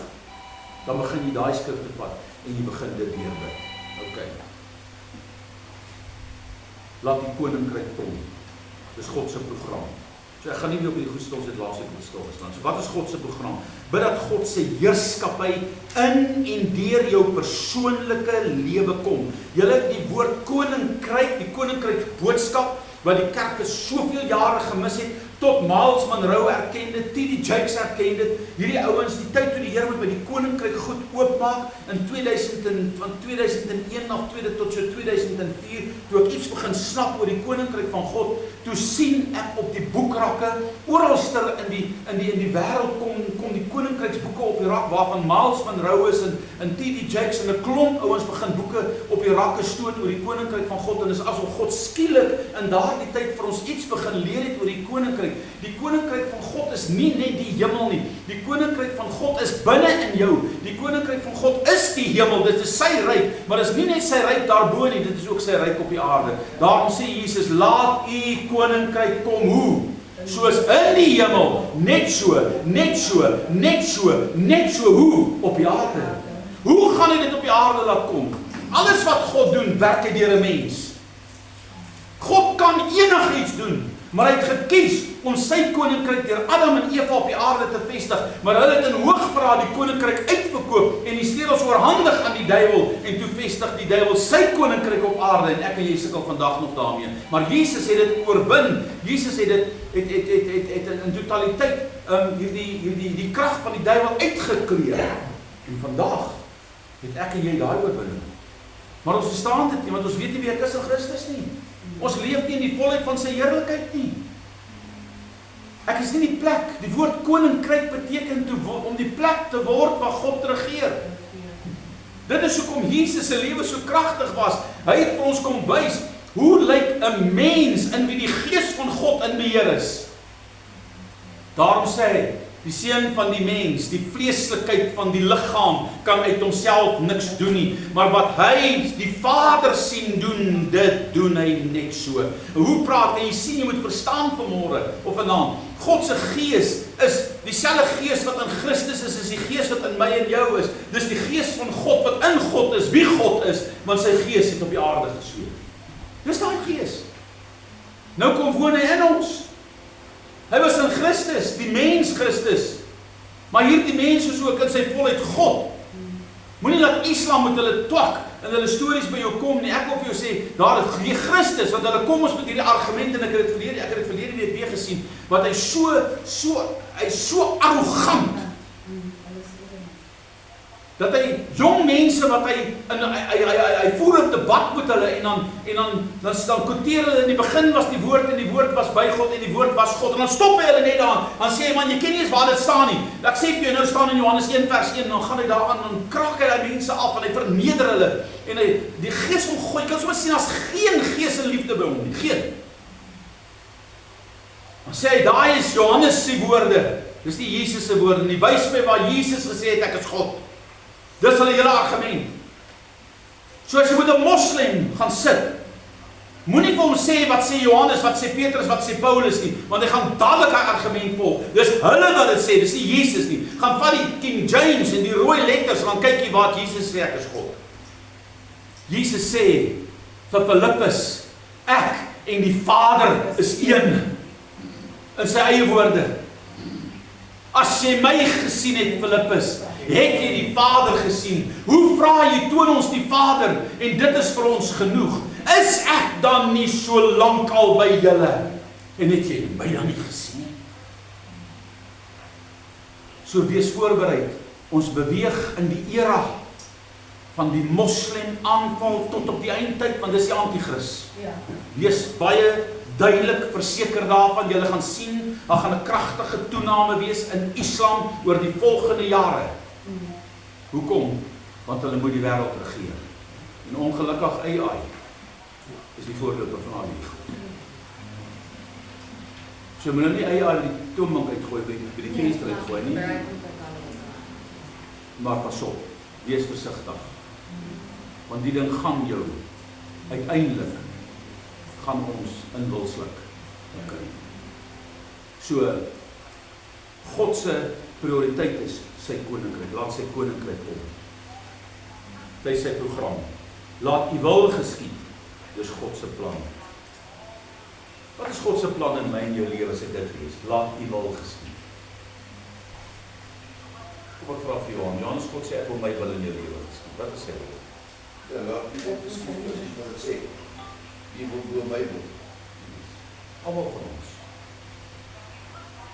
Dan begin jy daai skrif te vat en jy begin dit weer bid. Okay. Laat die koninkryk kom. Dis God se program. So ek gaan nie meer op die goed stil sit laasweek op stil gestaan. So wat is God se program? Bid dat God se heerskappy in en deur jou persoonlike lewe kom. Julle het die woord koninkryk, die koninkryk boodskap wat die kerk vir soveel jare gemis het, tot Miles Monroe erken dit, T.D. Jakes erken dit, hierdie ouens, die tyd toe die Here moet by die koninkryk goed oopmaak, in 2001 af tot so 2004, toe ek iets begin snap oor die koninkryk van God, toe sien ek op die boekrakke, oralster in die wêreld kom die koninkryksboeke op die rak, waarvan Miles Monroe is, en T.D. Jakes, en 'n klomp ouens begin boeke op die rakke stoot oor die koninkryk van God, en is asof God skielik in daardie tyd vir ons iets begin leer het oor die koninkryk. Die koninkryk van God is nie net die hemel nie. Die koninkryk van God is binne in jou. Die koninkryk van God is die hemel. Dit is sy ryk, maar dit is nie net sy ryk daarbo nie, dit is ook sy ryk op die aarde. Daarom sê Jesus, laat u koninkryk kom hoe? Soos in die hemel, net so hoe op die aarde. Hoe gaan hy dit op die aarde laat kom? Alles wat God doen, werk hy deur 'n mens. God kan enigiets doen, maar hy het gekies om sy koninkryk deur Adam en Eva op die aarde te vestig, maar hulle het in hoogverraad die koninkryk uitverkoop en die sleutels oorhandig aan die duiwel, en toe vestig die duiwel sy koninkryk op aarde, en ek en jy sukkel vandag nog daarmee. Maar Jesus het dit oorwin. Jesus het dit in totaliteit die krag van die duiwel uitgekleer. En vandag het ek en jy daai oorwinning. Maar ons verstaan dit nie, want ons weet nie wie ek is in Christus nie. Ons leef nie in die volheid van sy heerlikheid nie. Ek is nie die plek. Die woord koninkryk beteken om die plek te word waar God regeer. Dit is hoekom Jesus se lewe so kragtig was. Hy het vir ons kom wys, hoe lyk 'n mens in wie die gees van God in beheer is? Daarom sê hy, die seun van die mens, die vleeslikheid van die liggaam, kan uit homself niks doen nie, maar wat hy, die Vader sien doen, dit doen hy net so. Hoe praat hy? Jy sien, jy moet verstaan vanmôre, of vanaand, God se gees is dieselfde gees wat in Christus is die gees wat in my en jou is. Dis die gees van God wat in God is, wie God is, want sy gees het op die aarde gesweef. Dis daai gees. Nou kom woon hy in ons. Hy was in Christus, die mens Christus. Maar hierdie mens is ook in sy volheid God. Moenie laat Islam met hulle twak en hulle stories by jou kom nie. Ek wil vir jou sê, daar die Christus, want hulle kom ons met hierdie argumente, en ek het dit verlede week weer gesien, want hy is so arrogant, dat hy jong mense wat hy voer op debat met hulle en dan quoteer hulle in die begin was die woord en die woord was by God en die woord was God en dan stop hy hulle net daar dan sê hy man jy ken nie eens waar dit staan nie. Ek sê vir jou nou staan in Johannes 1 vers 1 dan gaan hy daaraan dan krak hy daai mense af en hy verneder hulle en die gees van God, jy kan sommer sien as geen gees en liefde by hom nie, geen. Dan sê hy daai is Johannes se woorde. Dis nie Jesus se woorde nie. Wys my waar Jesus gesê het ek is God. Dis hulle hele argument. So as jy met 'n moslim gaan sit, moenie vir hom sê wat sê Johannes, wat sê Petrus, wat sê Paulus nie, want hy gaan dadelik hy argument volg. Dis hulle wat dit sê, dis nie Jesus nie. Gaan vat die King James en die rooi letters en dan kyk jy wat Jesus sê ek is God. Jesus sê vir Filippus, ek en die Vader is een. In sy eie woorde. As jy my gesien het, Filippus, het jy die Vader gesien? Hoe vra jy, toon ons die Vader, en dit is vir ons genoeg. Is ek dan nie so lank al by julle, en het jy my dan nie gesien? So wees voorbereid, ons beweeg in die era van die moslim aanval tot op die eindtyd, want dis die antichrist. Wees baie duidelik verseker daarvan, julle gaan sien, daar gaan 'n kragtige toename wees in Islam oor die volgende jare. Hoekom? Want hulle moet die wêreld regeer. En ongelukkig AI is die voorloper van al die goed. So moet nou nie AI die toonbank uitgooi, by die venster uitgooi nie. Maar pas op, wees versigtig. Want die ding gaan jou uiteindelik gaan ons in wil sluk. Okay. So God se prioriteit is sy koninkryk. Laat sy koninkryk kom. Dit is sy program. Laat u wil geskied. Dis God se plan. Wat is God se plan in my en jou lewe as ek dit lees? Laat u wil geskied. Kom ek vra vir Johan. Johannes, God sê ek wil my wil in jou lewe geskied. Wat is sy wil? Ja, laat u wil geskied, wat het sê. U wil door my wil. Almal van ons.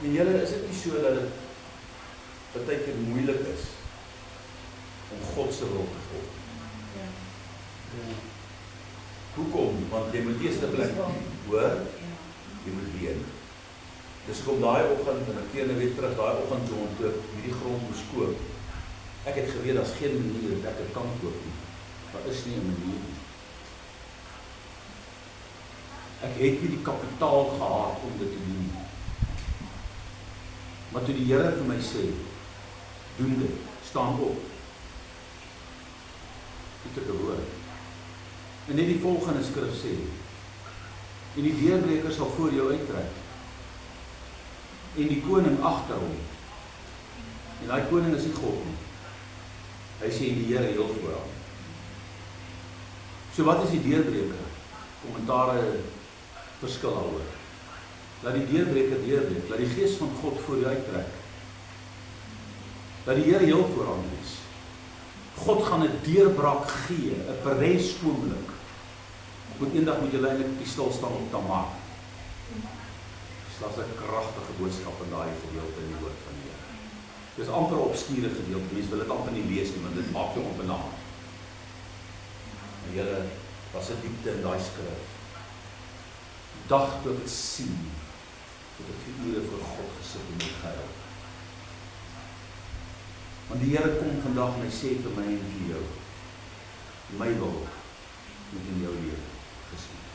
En julle, is dit nie so dat dit partykeer moeilik is om God se wil te volg? Hoekom? Want jy moet eers plek hoor, jy moet leen. Dis kom daai oggend en ek keer nou weer terug daai oggend toe om hierdie grond moes koop. Ek het geweet daar's geen manier dat ek dit kan koop nie. Daar is nie 'n manier nie. Ek het nie die kapitaal gehad om dit te doen. Maar toe die Here vir my sê, doen dit, staan op. Het ek gehoor. En net die volgende skrif sê, en die deurbreker sal voor jou uittrek, en die koning agter hom. En daai koning is nie God nie. Hy sê die Here heel voor hom. So wat is die deurbreker? Kommentare verskil daaroor. Laat die deurbreker deurbreek, laat die gees van God voor jou uittrek. Laat die Here heel vooraan wees. God gaan 'n deurbraak gee, 'n Peres oomblik. Eendag moet julle eintlik die stilstaan op Tamar. Dis 'n kragtige boodskap in daai gedeelte in die woord van die Here. Dis amper 'n obskure gedeelte, mense wil dit amper nie lees nie, want dit maak jou onbenaam. Die Here, was 'n diepte in daai skrif. Dag toe ek het sien, het ek vir ure voor God gesit en gehuil. Want die Here kom vandag en hy sê vir my en vir jou, my wil moet in jou lewe geskied.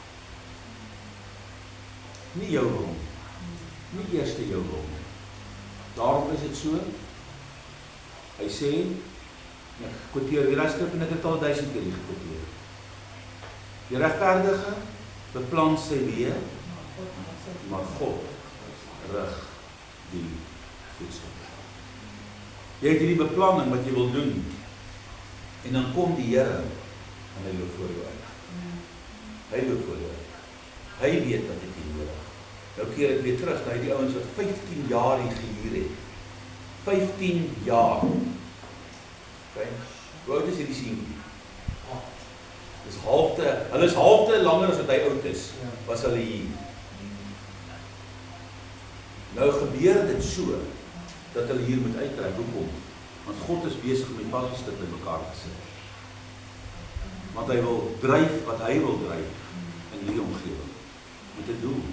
Nie jou wil, nie eers jou wil. Daarom is dit so, hy sê, ek quoteer die skrif en ek het al 1000 keer gequoteer. Die regverdige beplan sy weë, maar God rig die voetstappe. Jy het hierdie beplanning wat jy wil doen, en dan kom die Here en hy loop voor jou uit. Hy loop voor jou uit. Hy weet wat ek hier nodig. Nou keer ek weer terug na die ouens wat 15 jaar hier gehuur het. 15 jaar. Okay. Hoe oud is hierdie seentjie? Hulle is halfte langer as wat hy oud is, was hulle hier. Nou gebeur dit so, dat hulle hier moet uittrek. Hoekom? Want God is besig om die puzzelstuk by mekaar te sit. Want hy wil dryf wat hy wil dryf in hierdie omgewing. Met 'n doel.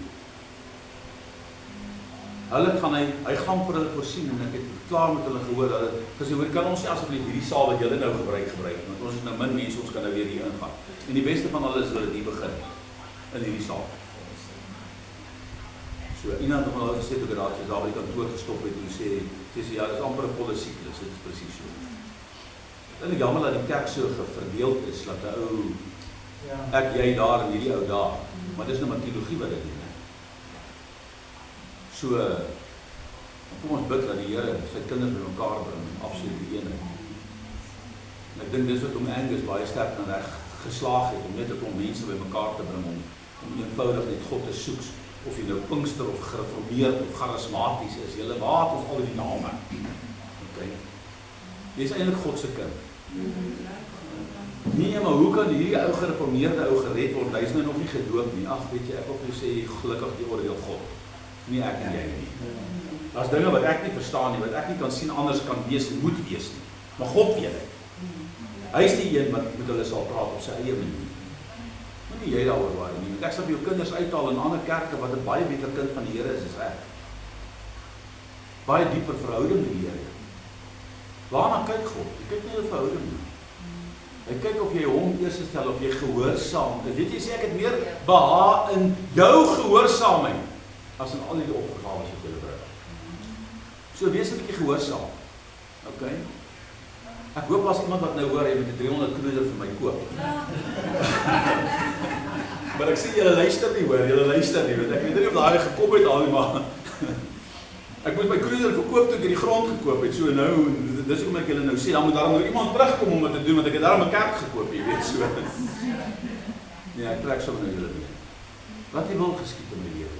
Hulle gaan hy gaan vir hulle voorsien en ek het klaar met hulle gehoor, hulle gesê, hoor, kan ons nie asseblief hierdie saal wat julle nou gebruik, want ons is nou min mense, ons kan nou weer hier ingaan. En die beste van hulle is hulle hier begin, in hierdie saal. So, iemand van hulle gesê, toe ek daar by die kantoor gestop het, en sê, ja, dit is amper 'n volle siklus, dit is presies so. En jammer dat die kerk so verdeeld is, dat 'n ou, ek, jy daar en hierdie ou daar, maar dis nou maar teologie wat dit doen. So, kom ons bid dat die Here sy kinders by mekaar bring, absoluut die eenheid. En ek dink dis wat om Angus baie sterk aan reg geslaag het, om net 'n klomp mense by mekaar te bring, om eenvoudig net God te soek, of jy nou Pinkster of gereformeerd of charismaties is, julle waar het ons al die name. Okay. Jy is eintlik God se kind. Nee, maar hoe kan hierdie ou gereformeerde ou gered word? Hy is nou nog nie gedoop nie. Ag, weet jy, ek wil vir jou sê, gelukkig die oordeel God. Nie ek en jy nie. Daar's dinge wat ek nie verstaan nie, wat ek nie kan sien anders kan wees en moet wees nie. Maar God weet dit. Hy is die een wat met hulle sal praat op sy eie manier. Moenie jy daaroor worry nie. Want ek sal vir jou kinders uithaal in ander kerke wat 'n baie beter kind van die Here is as ek. Baie dieper verhouding met die Here. Waarna kyk God? Hy kyk nie 'n verhouding nie. Hy kyk of jy hom eers stel, of jy gehoorsaam. Weet jy, sê ek het meer behaag in jou gehoorsaamheid as in al die opgawes wat jy bring. So wees 'n bietjie gehoorsaam. Okay? Ek hoop as iemand wat nou hoor, jy moet 'n 300 cruiser vir my koop. Maar ek sê julle luister nie hoor, julle luister nie, want ek weet nie of daai gekom het al nie, maar ek moet my cruiser verkoop toe ek die grond gekoop het. So nou, dis hoekom ek julle nou sê, dan moet daar nou iemand terugkom om dit te doen, want ek het daarom 'n kerk gekoop, jy weet so. Nee, ek trek sommer nou julle mee. Wat jy wil geskied in my lewe,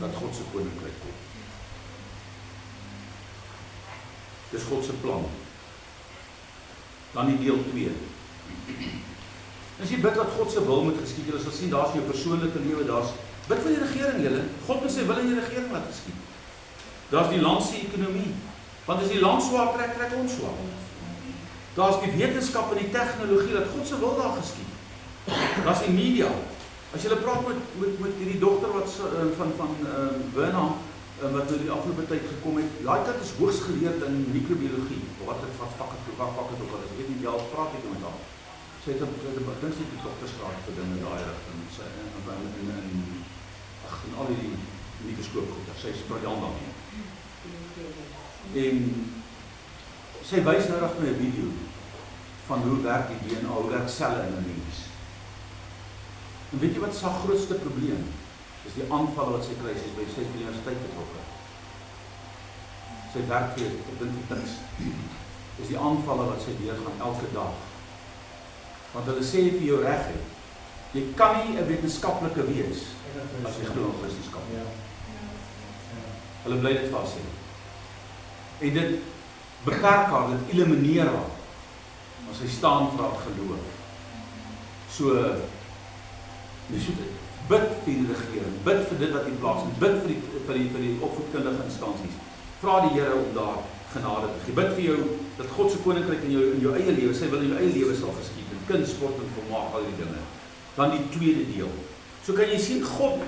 dat God se koninkryk kom. Dis God se plan. Dan die deel 2. As jy bid dat God se wil moet geskied, jy sal sien daar's jou persoonlike lewe, daar's bid vir die regering julle. God moet sy wil in die regering laat geskied. Daar's die land se ekonomie. Want as die land swaar trek, trek ons swaar. Daar's die wetenskap en die tegnologie dat God se wil daar geskied. Daar's die media. As jy praat met hierdie dogter wat van Bernard wat in die afgelope tyd gekom het, daai kind is hoogs geleerd in microbiologie, wat vak het ook al is, weet nie, jy praat ek met haar. Sy het 'n dink sy het die doktersgraad verdien in daai rigting, sy in al die mikroskoopgoed, sy is briljant daarmee. En sy wys nou reg met 'n video van hoe werk die DNA, hoe werk selle in 'n mens. En weet jy wat sy grootste probleem? Dis die aanvalle wat sy kry, sy is by sy universiteit betrokke. Sy werk vir niks. Dis die aanvalle wat sy deurgaan elke dag. Want hulle sê vir jou reg het, jy kan nie 'n wetenskaplike wees as jy glo in Christendom. Hulle bly dit vas sê. En dit beperk haar, dit elimineer haar as sy staan vir haar geloof. So, bid vir die regering, bid vir dit wat in plaas is, bid vir die opvoedkundige instansies. Vra die Here om daar genade te gee. Bid vir jou dat God se koninkryk in jou eie lewe, sy wil in jou eie lewe sal geskied, in kind, sport en vermaak, al die dinge. Dan die tweede deel. So kan jy sien, God,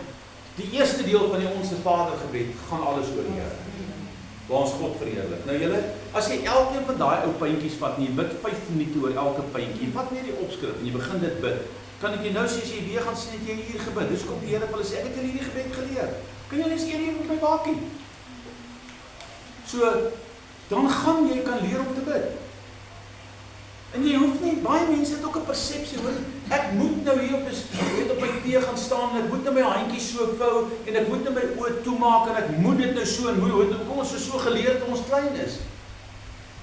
die eerste deel van die Onse Vader gebed, gaan alles oor die Here. Waar ons God verheerlik. Nou julle, as jy elkeen van daai ou puntjies vat en jy bid 5 minute oor elke puntjie, vat net die opskrif en jy begin dit bid. Kan ek jy nou sê, as jy weer gaan sien, het jy hier gebid. Dus kom die Here vir hulle sê, ek het hierdie gebed geleer. Kan jy net 1 uur met my waakie? So, dan gaan jy kan leer om te bid. En jy hoef nie, baie mense het ook 'n persepsie, hoor, ek moet nou hier op my tee gaan staan, en ek moet nou my handjies so vou, en ek moet nou my oë toemaak, en ek moet dit nou so, en kom ons so geleer toe ons klein is.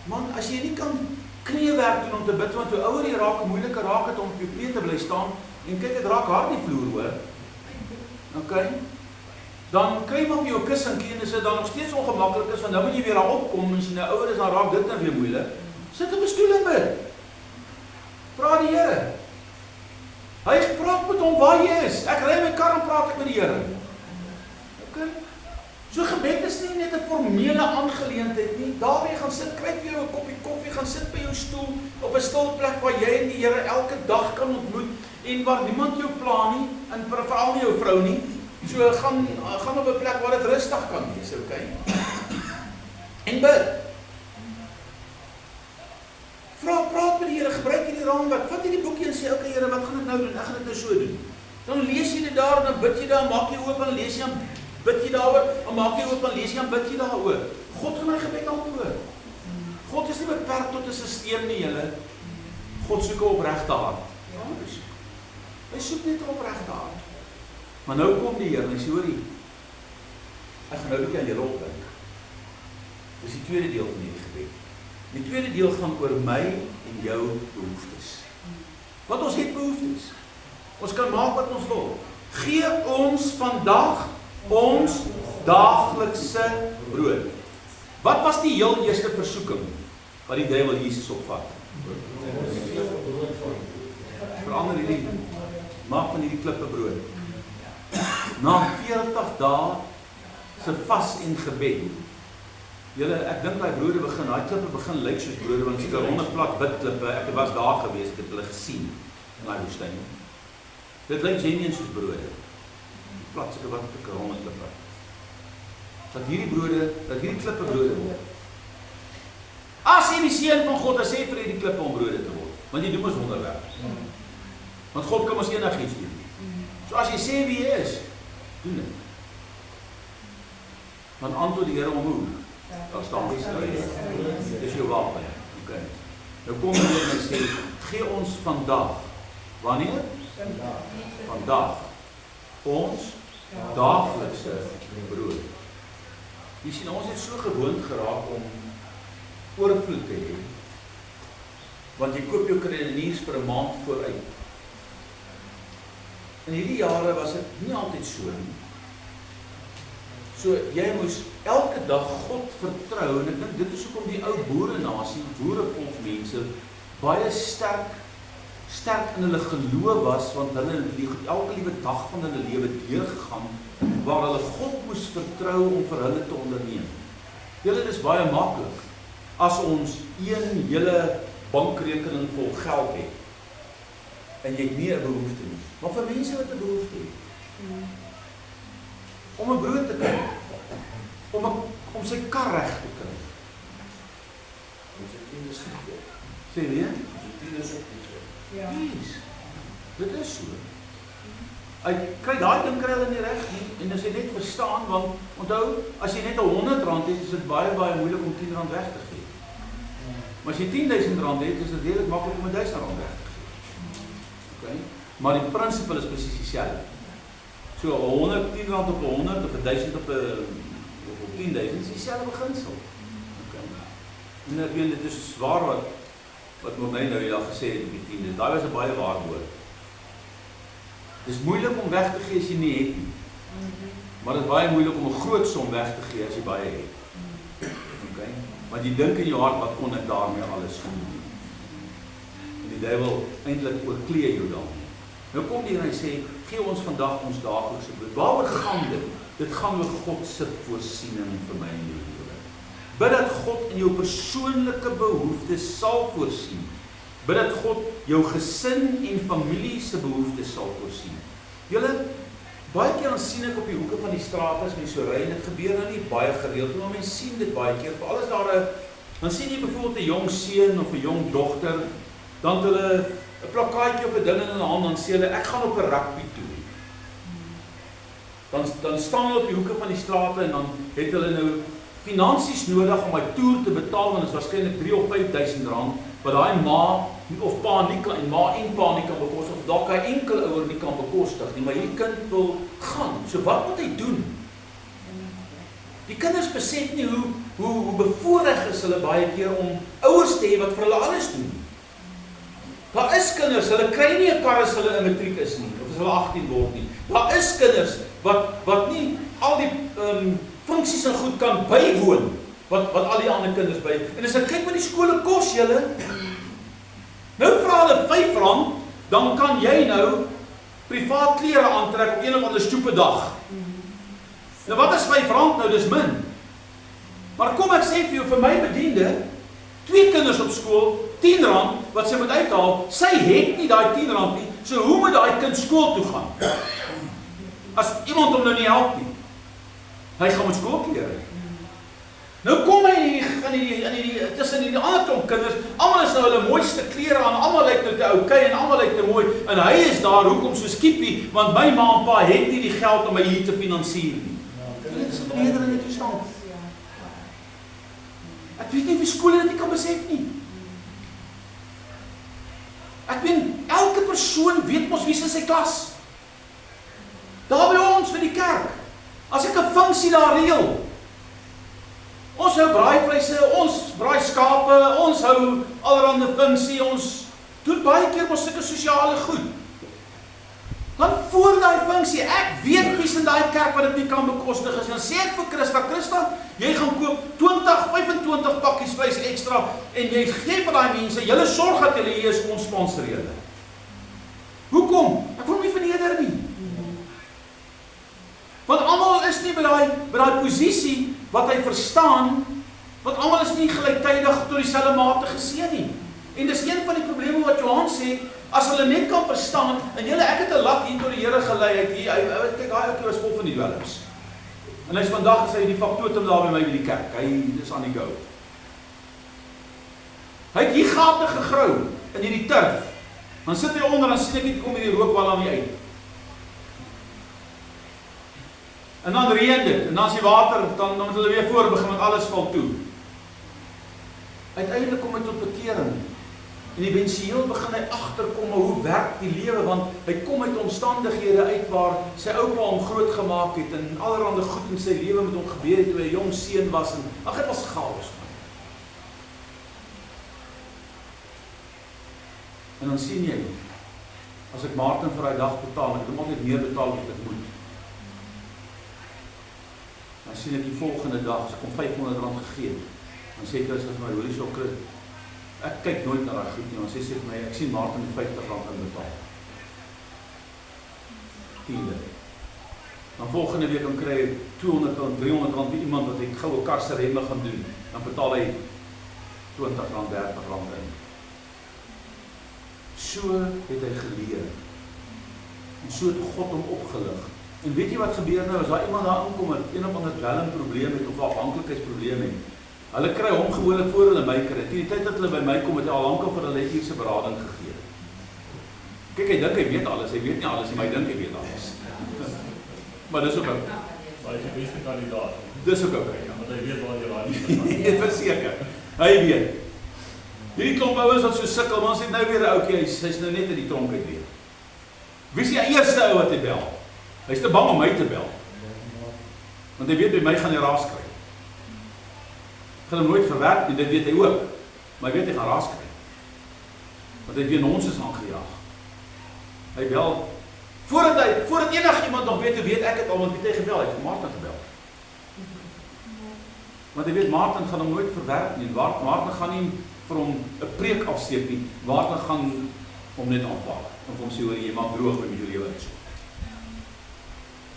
Man, as jy nie kan kniewerk doen om te bid, want hoe ouer jy raak, hoe moeiliker raak het om op jou knie te bly staan, en kyk, dit raak hard die vloer, hoor. Okay? Dan kry jy maar vir jou kussinkie, en as dit dan nog steeds ongemaklik is, want nou moet jy weer daar opkom, en as jy nou ouer is, dan raak dit nou weer moeilik. Sit op 'n stoel en bid. Vra die Here. Hy praat met hom waar jy is. Ek ry my kar en praat ek met die Here. Okay? So gebed is nie net 'n formele aangeleentheid nie. Daar waar jy gaan sit, kry vir jou 'n koppie koffie, gaan sit by jou stoel op 'n stil plek waar jy en die Here elke dag kan ontmoet en waar niemand jou pla nie, en veral nie jou vrou nie. So gaan op 'n plek waar dit rustig kan wees, okay? En bid. Praat met die Here, gebruik hierdie raamwerk. Vat hierdie boekie en sê, okay Here, wat gaan ek nou doen? Ek gaan dit nou so doen. Dan lees jy dit daar en dan bid jy daar, maak jy oop en lees jy en bid jy daaroor, en maak jy oop en lees jy en bid jy daaroor. God gaan my gebed antwoord. God is nie beperk tot 'n stelsel nie, julle. God soek 'n opregte hart. Hy soek net 'n opregte hart. Maar nou kom die Here en hy sê, hoorie, ek gaan nou 'n bietjie aan julle opdink. Dis die tweede deel van hierdie gebed. Die tweede deel gaan oor my en jou behoeftes. Want ons het behoeftes. Ons kan maak wat ons wil. Gee ons vandag ons daaglikse brood. Wat was die heel eerste versoeking wat die duiwel Jesus opvat? Verander hierdie, maak van hierdie klippe brood. Na 40 dae se vas en gebed. Julle, ek dink daai brode begin, daai klippe begin lyk soos brode, want seker 100 plat wit klippe, ek was daar gewees, ek het hulle gesien in daai woestyn. Dit lyk genuen soos brode. Plat seker wat 'n ronde klippe. Dat hierdie klippe brode word. As jy die seun van God is, sê vir hierdie klippe om brode te word, want jy doen mos wonderwerk. Want God kan mos enigiets doen. So as jy sê wie jy is, doen dit. Dan antwoord die Here om hoe? Daar staan dis jou wapen. Okay. Nou kom die Here en sê, gee ons vandag. Wanneer? Vandag. Ons daaglikse brood. Jy sien, ons het so gewoond geraak om oorvloed te hê. Want jy koop jou kruideniers vir 'n maand vooruit. In hierdie jare was dit nie altyd so nie. So jy moes elke dag God vertrou, en ek dink dit is hoekom die ou boerenasie, boerevolkmense baie sterk in hulle geloof was, want hulle het elke liewe dag van hulle lewe deurgegaan waar hulle God moes vertrou om vir hulle te onderneem. Julle, dit is baie maklik as ons een hele bankrekening vol geld het en jy het nie 'n behoefte nie. Maar vir mense wat 'n behoefte het, om 'n brood te kry, om sy kar reg te kry. Sê nie? Ja. Dit is so. Hy kry daai ding kry hulle nie reg nie, en as jy net verstaan, want onthou, as jy net R100 het, is dit baie moeilik om R10 weg te gee. Maar as jy R10.000 het, is dit redelik maklik om R1.000 weg te gee. Okay? Maar die principe is presies dieselfde. So R110 op 100 of R1.000 op 10.000 is dieselfde beginsel. Okay? En ek weet dit is zwaar wat Morney nou die dag gesê het op die 10de. Daai was 'n baie waar woord. Dit is moeilik om weg te gee as jy nie het nie. Maar dit is baie moeilik om 'n groot som weg te gee as jy baie het. Okay? Want jy dink in jou hart, wat kon ek daarmee alles doen? En die duiwel eintlik oorklee jou daarmee. Nou kom die Here en sê, gee ons vandag ons daaglikse brood. Waaroor gaan dit? Dit gaan oor God se voorsiening vir my en jou lewe. Bid dat God in jou persoonlike behoeftes sal voorsien. Bid dat God jou gesin en familie se behoeftes sal voorsien. Julle, baie keer dan sien ek op die hoeke van die straat as mense so ry, en dit gebeur nou nie baie gereeld nie, maar mense sien dit baie keer. Veral as daar dan sien jy byvoorbeeld 'n jong seun of 'n jong dogter, dan het hulle 'n plakkaatjie of 'n ding in hulle hand, dan sê hulle, ek gaan op 'n rugby toe. Dan staan hulle op die hoeke van die strate en dan het hulle nou finansies nodig om my toer te betaal, want dit is waarskynlik R3.000 of R5.000 wat daai ma of pa nie kan, en ma en pa nie kan bekostig, of dalk 'n enkel ouer nie kan bekostig nie, maar hierdie kind wil gaan. So wat moet hy doen? Die kinders besef nie hoe bevoorreg is hulle baie keer om ouers te hê wat vir hulle alles doen. Daar is kinders, hulle kry nie 'n kar as hulle in matriek is nie, of as hulle 18 word nie. Daar is kinders wat nie al die funksies en goed kan bywoon wat al die ander kinders by. En as ek kyk wat die skole kos julle, nou vra hulle R5 dan kan jy nou privaat klere aantrek op een of ander stoepe dag. Nou wat is R5 nou, dis min. Maar kom ek sê vir jou, vir my bediende, 2 kinders op skool, R10 wat sy moet uithaal, sy het nie daai R10 nie, so hoe moet daai kind skool toe gaan? As iemand hom nou nie help nie. Hy gaan met skoolklere. Nou kom hy tussen die ander klomp kinders, almal is nou hulle mooiste klere aan, almal lyk nou te oukei en almal lyk te mooi, en hy is daar, hoekom so skiepie, want my ma en pa het nie die geld om my hier te finansier nie. Dit is 'n vernederende toestand. Ek weet nie of die skole dit nie kan besef nie. Ek meen, elke persoon weet mos wie is in sy klas. Daar by ons, vir die kerk. As ek 'n funksie daar reël, ons hou braaivleise, ons braai skape, ons hou allerhande funksie, ons doen baie keer mos sulke sosiale goed. Dan voor daai funksie, ek weet wie's in daai kerk wat dit nie kan bekostig is. Dan sê ek vir Christa, jy gaan koop 20, 25 pakkies vleis ekstra en jy gee vir daai mense, julle sorg dat julle hier is, ons sponsor julle. Hoekom? Ek wil nie verneder nie. Want almal is nie by daai posisie wat hy verstaan, want almal is nie gelyktydig tot dieselfde mate geseën nie. En dis een van die probleme wat Johan sê, as hulle net kan verstaan, en ek het 'n lat hier tot die Here gelei, kyk, daai ouetjie was vol van die dwelms. En hy's vandag is hy die faktotum daar by my by die kerk, hy is aan die go. Hy het hier gate gegrou, in hierdie turf, dan sit hy onder, dan sien ek net kom hierdie rookwal aan die uit. En dan reën dit, en dan as die water, dan moet hulle weer voorbegin, want alles val toe. Uiteindelik kom hy tot bekering. En eventueel begin hy agterkom hoe werk die lewe, want hy kom uit omstandighede uit waar sy oupa hom groot gemaak het, en allerhande goed in sy lewe met hom gebeur het, toe hy 'n jong seun was, en dit was chaos. En dan sien jy, as ek Martin vir daai dag betaal, ek het hom altyd meer betaal wat ek moet. Dan sien ek die volgende dag, as ek hom R500 gegee het, dan sê Christus vir my, hoor jy so Chris, ek kyk nooit na daai goed nie, want sy sê vir my, ek sien Martin die R50 inbetaal. 10. Dan volgende week dan kry hy R200, R300 by iemand wat ek goue karse remme gaan doen, dan betaal hy R20, R30 in. So het hy geleer. En so het God hom opgelig. En weet jy wat gebeur nou, as daar iemand daar inkom en een of ander dwelmprobleem het, of 'n afhanklikheidsprobleem het, hulle kry hom gewoonlik voor hulle my kry. Teen die tyd dat hulle by my kom, het hy al lankal vir hulle hierse berading gegee. Kyk, hy dink hy weet alles, hy weet nie alles nie, maar hy dink hy weet alles. Maar dis ook ok. Maar hy is die beste kandidaat. Dis ook ok, ja. Want hy weet waar jy raai. Dit verseker. Hy weet. Hierdie klomp ouens wat so sukkel, maar ons het nou weer 'n ouetjie, hy's nou net in die tronk uit weer. Wie is die eerste ou wat hy bel? Hy's te bang om my te bel. Want hy weet by my gaan hy raas kry. Gaan hom nooit verwerk nie, dit weet hy ook. Maar hy weet hy gaan raas kry. Want hy weer nonsens aangejaag. Hy bel voordat enigiemand nog weet ek het al, want hy het gebel, hy het vir Martin gebel. Want hy weet Martin gaan hom nooit verwerk nie. Martin gaan nie vir hom 'n preek afsteek nie. Martin gaan hom net aanvaar. En vir hom sê, hoor jy maak droog met jou lewe uit so.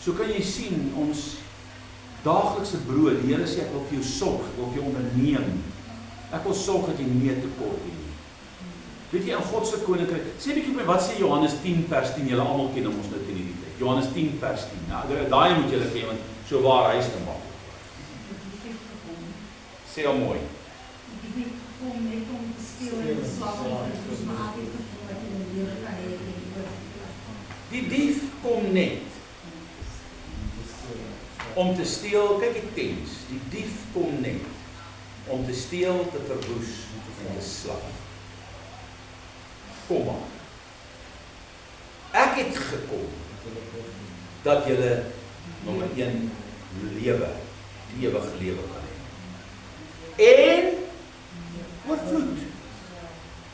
So kan jy sien ons daaglikse brood, die Here sê ek wil vir jou sorg, ek wil vir jou onderneem. Ek wil sorg dat jy nie tekort het nie. Weet jy, in God se koninkryk, sê bietjie vir my, wat sê Johannes 10 vers 10, julle almal ken hom ons nou teen hierdie tyd. Johannes 10 vers 10. Nou, daai moet julle ken, want so waar hy staan maak. Sê hom mooi. Die dief kom net om te steel, kyk die tens, die dief kom net om te steel, te verwoes en te slag. Kom maar. Ek het gekom dat julle nommer 1 lewe, die ewige lewe kan hê. En oorvloed.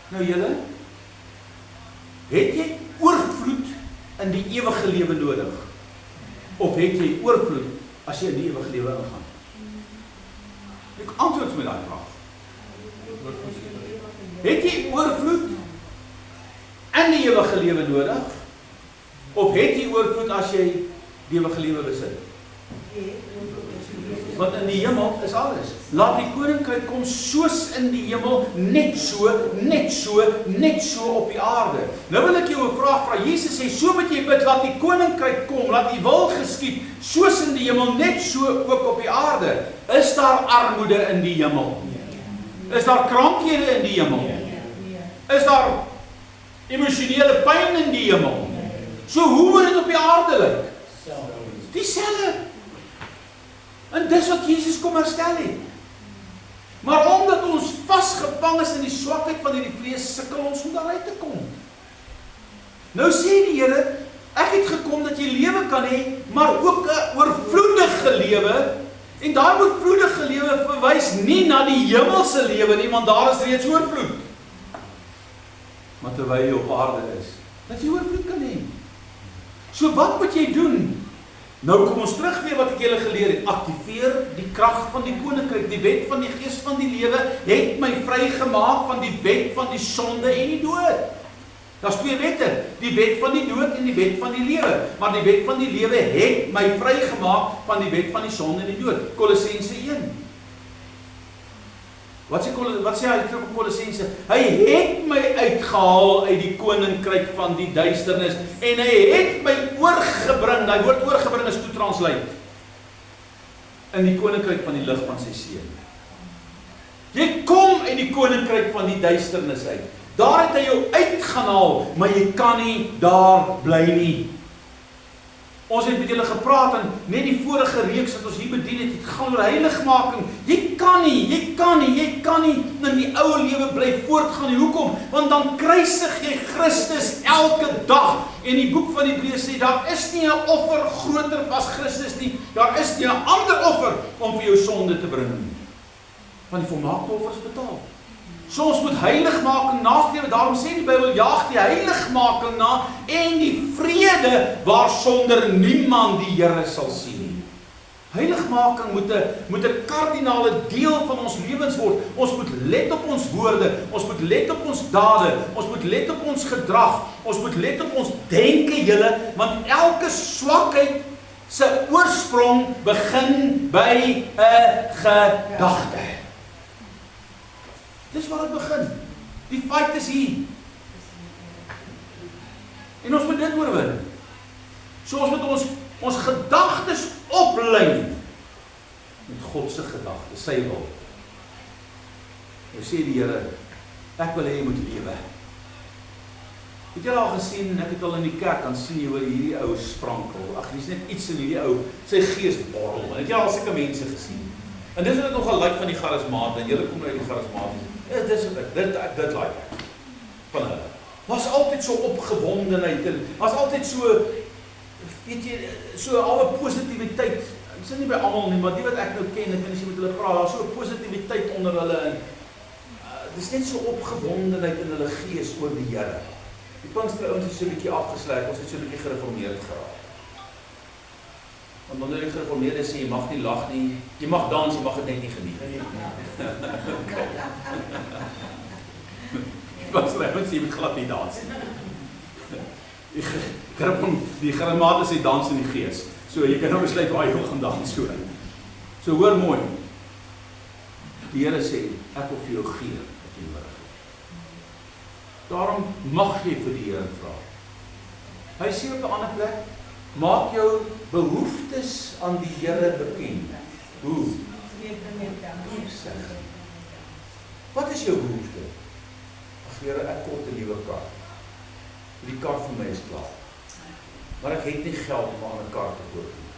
Nou julle, het jy oorvloed in die ewige lewe nodig? Of het jy oorvloed as jy in die ewige lewe ingaan? Ek antwoord met daai vraag. Het jy oorvloed? En en die ewige lewe nodig? Of het jy oorvloed as jy die ewige lewe besit? Want in die hemel is alles. Laat die koninkryk kom soos in die hemel, net so op die aarde. Nou wil ek jou 'n vraag vra. Jesus sê, so moet jy bid, laat die koninkryk kom, laat die wil geskied, soos in die hemel, net so ook op die aarde. Is daar armoede in die hemel? Is daar krankhede in die hemel? Is daar emosionele pyn in die hemel? So hoe moet dit op die aarde lyk? Dieselfde. En dis wat Jesus kom herstel het. Maar omdat ons vasgevang is in die swakheid van hierdie vlees, sukkel ons om daaruit te kom. Nou sê die Here, ek het gekom dat jy lewe kan hê, maar ook 'n oorvloedige lewe. En daai oorvloedige lewe verwys nie na die hemelse lewe nie, want daar is reeds oorvloed. Maar terwyl jy op aarde is, dat jy oorvloed kan hê. So wat moet jy doen? Nou kom ons terug weer wat ek julle geleer het. Aktiveer die krag van die koninkryk. Die wet van die gees van die lewe het my vrygemaak van die wet van die sonde en die dood. Daar's twee wette, die wet van die dood en die wet van die lewe. Maar die wet van die lewe het my vrygemaak van die wet van die sonde en die dood. Kolossense 1. Wat sê hy terug op Kolossense? Hy het my uitgehaal uit die koninkryk van die duisternis en hy het my oorgebring, die woord oorgebring is toetranslate, in die koninkryk van die lig van sy seun. Jy kom uit die koninkryk van die duisternis uit. Daar het hy jou uitgehaal, maar jy kan nie daar bly nie. Ons het met julle gepraat en net die vorige reeks wat ons hier bedien het, het gaan oor heiligmaking. Jy kan nie in die ou lewe bly voortgaan nie. Hoekom? Want dan kruisig jy Christus elke dag. En die boek van Hebreërs sê, daar is nie 'n offer groter as Christus nie. Daar is nie 'n ander offer om vir jou sonde te bring nie. Want die volmaakte offer is betaal. So ons moet heiligmaking nastreef, daarom sê die Bybel, jaag die heiligmaking na en die vrede waarsonder niemand die Here sal sien nie. Heiligmaking moet 'n kardinale deel van ons lewens word. Ons moet let op ons woorde, ons moet let op ons dade, ons moet let op ons gedrag, ons moet let op ons denke julle, want elke swakheid se oorsprong begin by 'n gedagte. Dis waar dit begin. Die fight is hier. En ons moet dit oorwin. So ons moet ons gedagtes oplyn met God se gedagtes, sy wil. Nou sê die Here, ek wil hê jy moet lewe. Het julle al gesien, ek het al in die kerk kan sien jy hoor hierdie ou sprankel. Ag, dis net iets in hierdie ou, sy gees borrel. En het jy al sulke mense gesien? En dis wat ek nogal like van die charismate, en julle kom uit die charismate. Dis wat dit like ek van hulle. Was altyd so opgewondenheid en was altyd so, weet jy, so al 'n positiwiteit. Ek sê nie by almal nie, maar die wat ek nou ken, ek weet as jy met hulle praat, daar's so 'n positiwiteit onder hulle en dis net so opgewondenheid in hulle gees oor die Here. Die Pinkster ouens het so 'n bietjie afgesluit, ons het so 'n bietjie gereformeerd geraak. Want wanneer die gereformeerde sê, jy mag nie lag nie, jy mag dans, jy mag dit net nie geniet nie. Wat sê ons jy moet glad nie dans. Die charismate sê dans in die gees. So jy kan nou besluit waar jy wil gaan dans so. So hoor mooi. Die Here sê, ek wil vir jou gee wat jy nodig het. Daarom mag jy vir die Here vra. Hy sê op 'n ander plek, maak jou behoeftes aan die Here bekend. Hoe? Wat is jou behoefte? Ag Here, ek kort 'n nuwe kar. Die kar vir my is klaar. Maar ek het nie geld om 'n ander kar te koop nie.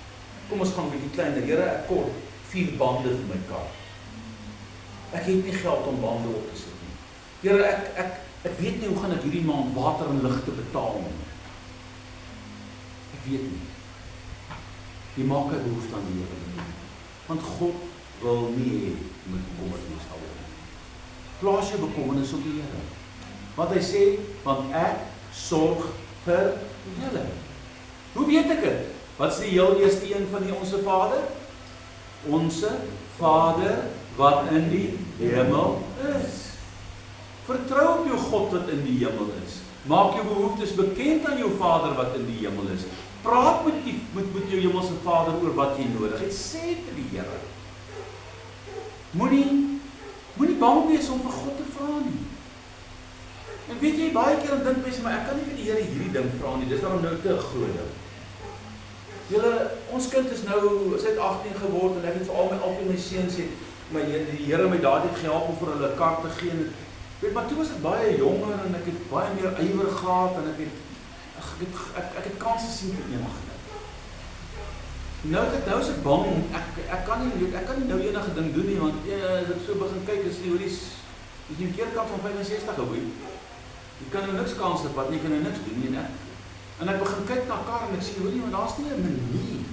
Kom ons gaan 'n bietjie kleiner. Here, ek kort 4 bande vir my kar. Ek het nie geld om bande op te sit nie. Here, ek weet nie hoe gaan ek hierdie maand water en ligte betaal nie. Ek weet nie. Jy maak 'n behoefte aan die Here. Want God wil nie hê jy moet bekommerd wees daaroor nie. Plaas jou bekommernis op die Here. Wat hy sê, want ek sorg vir julle. Hoe weet ek dit? Wat is die heel eerste een van die Onse Vader? Onse Vader wat in die hemel is. Vertrou op jou God wat in die hemel is. Maak jou behoeftes bekend aan jou Vader wat in die hemel is. Praat met jou hemelse Vader oor wat jy nodig het. Sê vir die Here. Moenie bang wees om vir God te vra nie. En weet jy, baie keer dan dink mense, maar ek kan nie vir die Here hierdie ding vra nie. Dis daarom nou te groot ding. Julle, ons kind is nou, sy het 18 geword en ek het vir al my seuns het, die Here my daardie gehelp om vir hulle 'n kar te gee. Weet, maar toe was ek baie jonger en ek het baie meer ywer gehad en ek het kanse sien vir enige ding. Nou is ek bang, ek kan nie nou enige ding doen nie, want as ek so begin kyk, is die die keerkant van 65 geboei. Jy kan nou niks kans het wat nie, kan nou niks doen nie, en ek begin kyk na kar en ek sê, hoorie, maar daar's nie 'n manier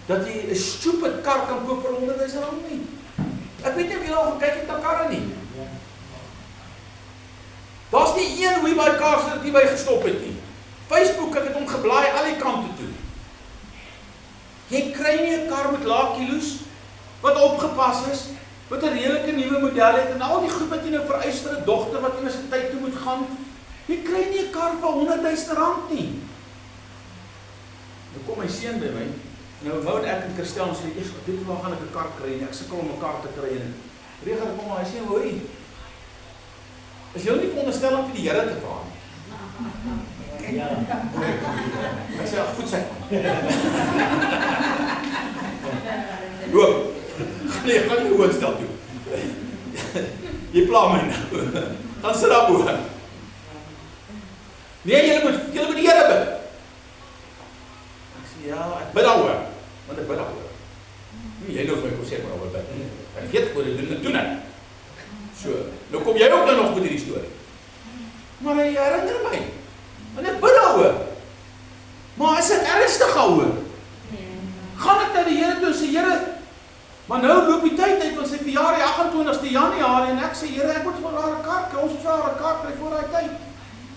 dat jy 'n stupid kar kan koop vir R100.000 nie. Ek weet nie of jy al gekyk het na karre nie. Daar's nie een WeBuy kar wat nie by gestop het nie. Facebook, ek het hom geblaai al die kante toe. Jy kry nie 'n kar met lae kilos wat opgepas is, wat 'n redelike nuwe model het en al die goed wat jy nou vereis vir 'n dogter wat universiteit toe moet gaan. Jy kry nie 'n kar vir R100.000 nie. Nou kom my seun by my. Nou wou ek en Christel sê, "Ek weet nie waar gaan ek 'n kar kry nie. Ek sukkel om 'n kar te kry en Regan kom maar hy sê, "Hoorie. Is jy nie veronderstel om vir die Here te vra nie?" Ja. Ek sê, "Goed sê." Loop. Nee, gaan nie hoofstel toe. Jy pla my nou. Gaan sit daar bo. Nee, jy moet die Here bid. Ek sê, "Ja, ek bid daaroor." Want ek bid daaroor. Jy nou vir my kom sê maar oor bid. Ek weet ek moet dit doen net. So, nou kom jy ook nou nog met hierdie storie. Maar hy herinner my. En ek bid daaroor. Maar is dit ernstig daaroor? Gaan ek na die Here toe en sê, "Here, maar nou loop die tyd uit, want sy verjaar die 28ste Januarie en ek sê, Here, ek moet vir haar 'n kar kry, ons moet vir haar 'n kar kry voor daai tyd."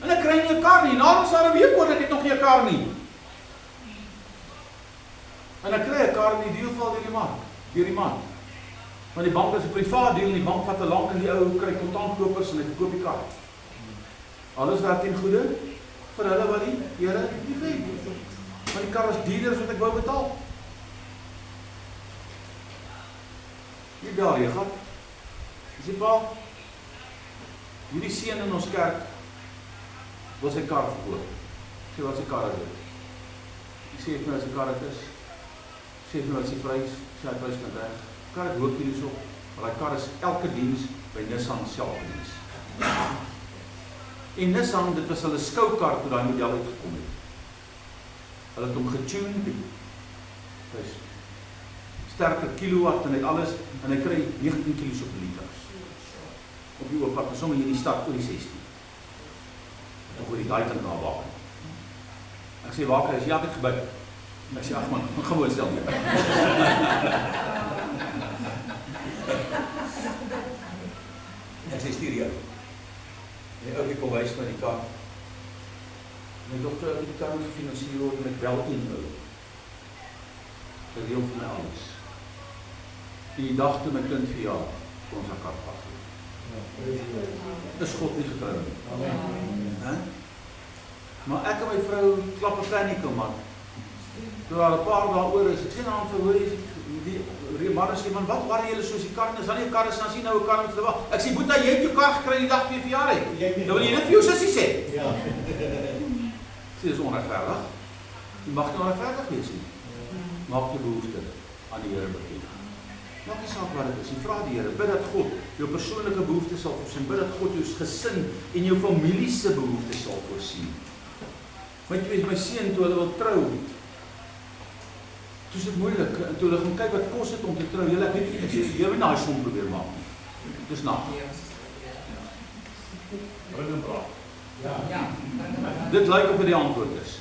En ek kry nie 'n kar nie, na ons daar 'n week oor, ek het nog nie 'n kar nie. En ek kry 'n kar in die deal val deur die maand. Want die bank is 'n privaat deal en die bank vat te lank en die ou kry kontantkopers en hy verkoop die kar. Alles werk ten goeie vir hulle wat die Here liefhet. Want die kar is duurder as wat ek wou betaal. Hier daar, jy gaan. Dis die pa. Hierdie seun in ons kerk wil sy kar verkoop. Sê wat sy kar is. Ek sê vir my as sy kar is. Sê vir my wat sy prys, sê hy prys kan reg. Kar het hoog kilos op, maar die kar is elke diens by Nissan selfdiens. En Nissan, dit was hulle skoukar toe daai model uitgekom het. Hulle het hom getune. Hy is sterker kilowatt en hy alles, en hy kry 19 kilos op liter. Op die oorpad, en sommer hier in die stad oor die 16. En oor die daai kant na Waken. Ek sê, Waken is, ja, ek het gebid. Ek sê, ag man, gewoon stel nie. Ek sê, stuur jou. En die oukie kom wys met die kar. My dokter, ek het die kar moet gefinansier word en ek wel inhou. Dit deel vir my alles. Die dag toe my kind verjaar, kon ons haar kar vastgeloop. Is God nie getrou nie. Amen. Maar ek en my vrou klap 'n paniek om, man. Toe daar 'n paar dae oor is, ek sê na hom vir hoor die man sê, man, wat waar julle soos die kar, is dan nie 'n kar is, dan sien nou 'n kar om te wag. Ek sê, Boeta, jy het jou kar gekry die dag toe jy verjaar het. Nou wil jy dit vir jou sussie sê? Ja. Sê, dis onregverdig. Jy mag nie onregverdig wees nie. Maak jou behoefte aan die Here bekend. Maak nie saak wat dit is. Jy vra die Here, bid dat God jou persoonlike behoeftes sal voorsien, bid dat God jou gesin en jou familie se behoeftes sal voorsien. Want jy weet, my seun toe hulle wil trou, toe is dit moeilik, en toe hulle gaan kyk wat kos dit om te trou, ek weet nie, ek sê, jy moet na die som probeer maak nie. Dis nag. Dit lyk of dit die antwoord is.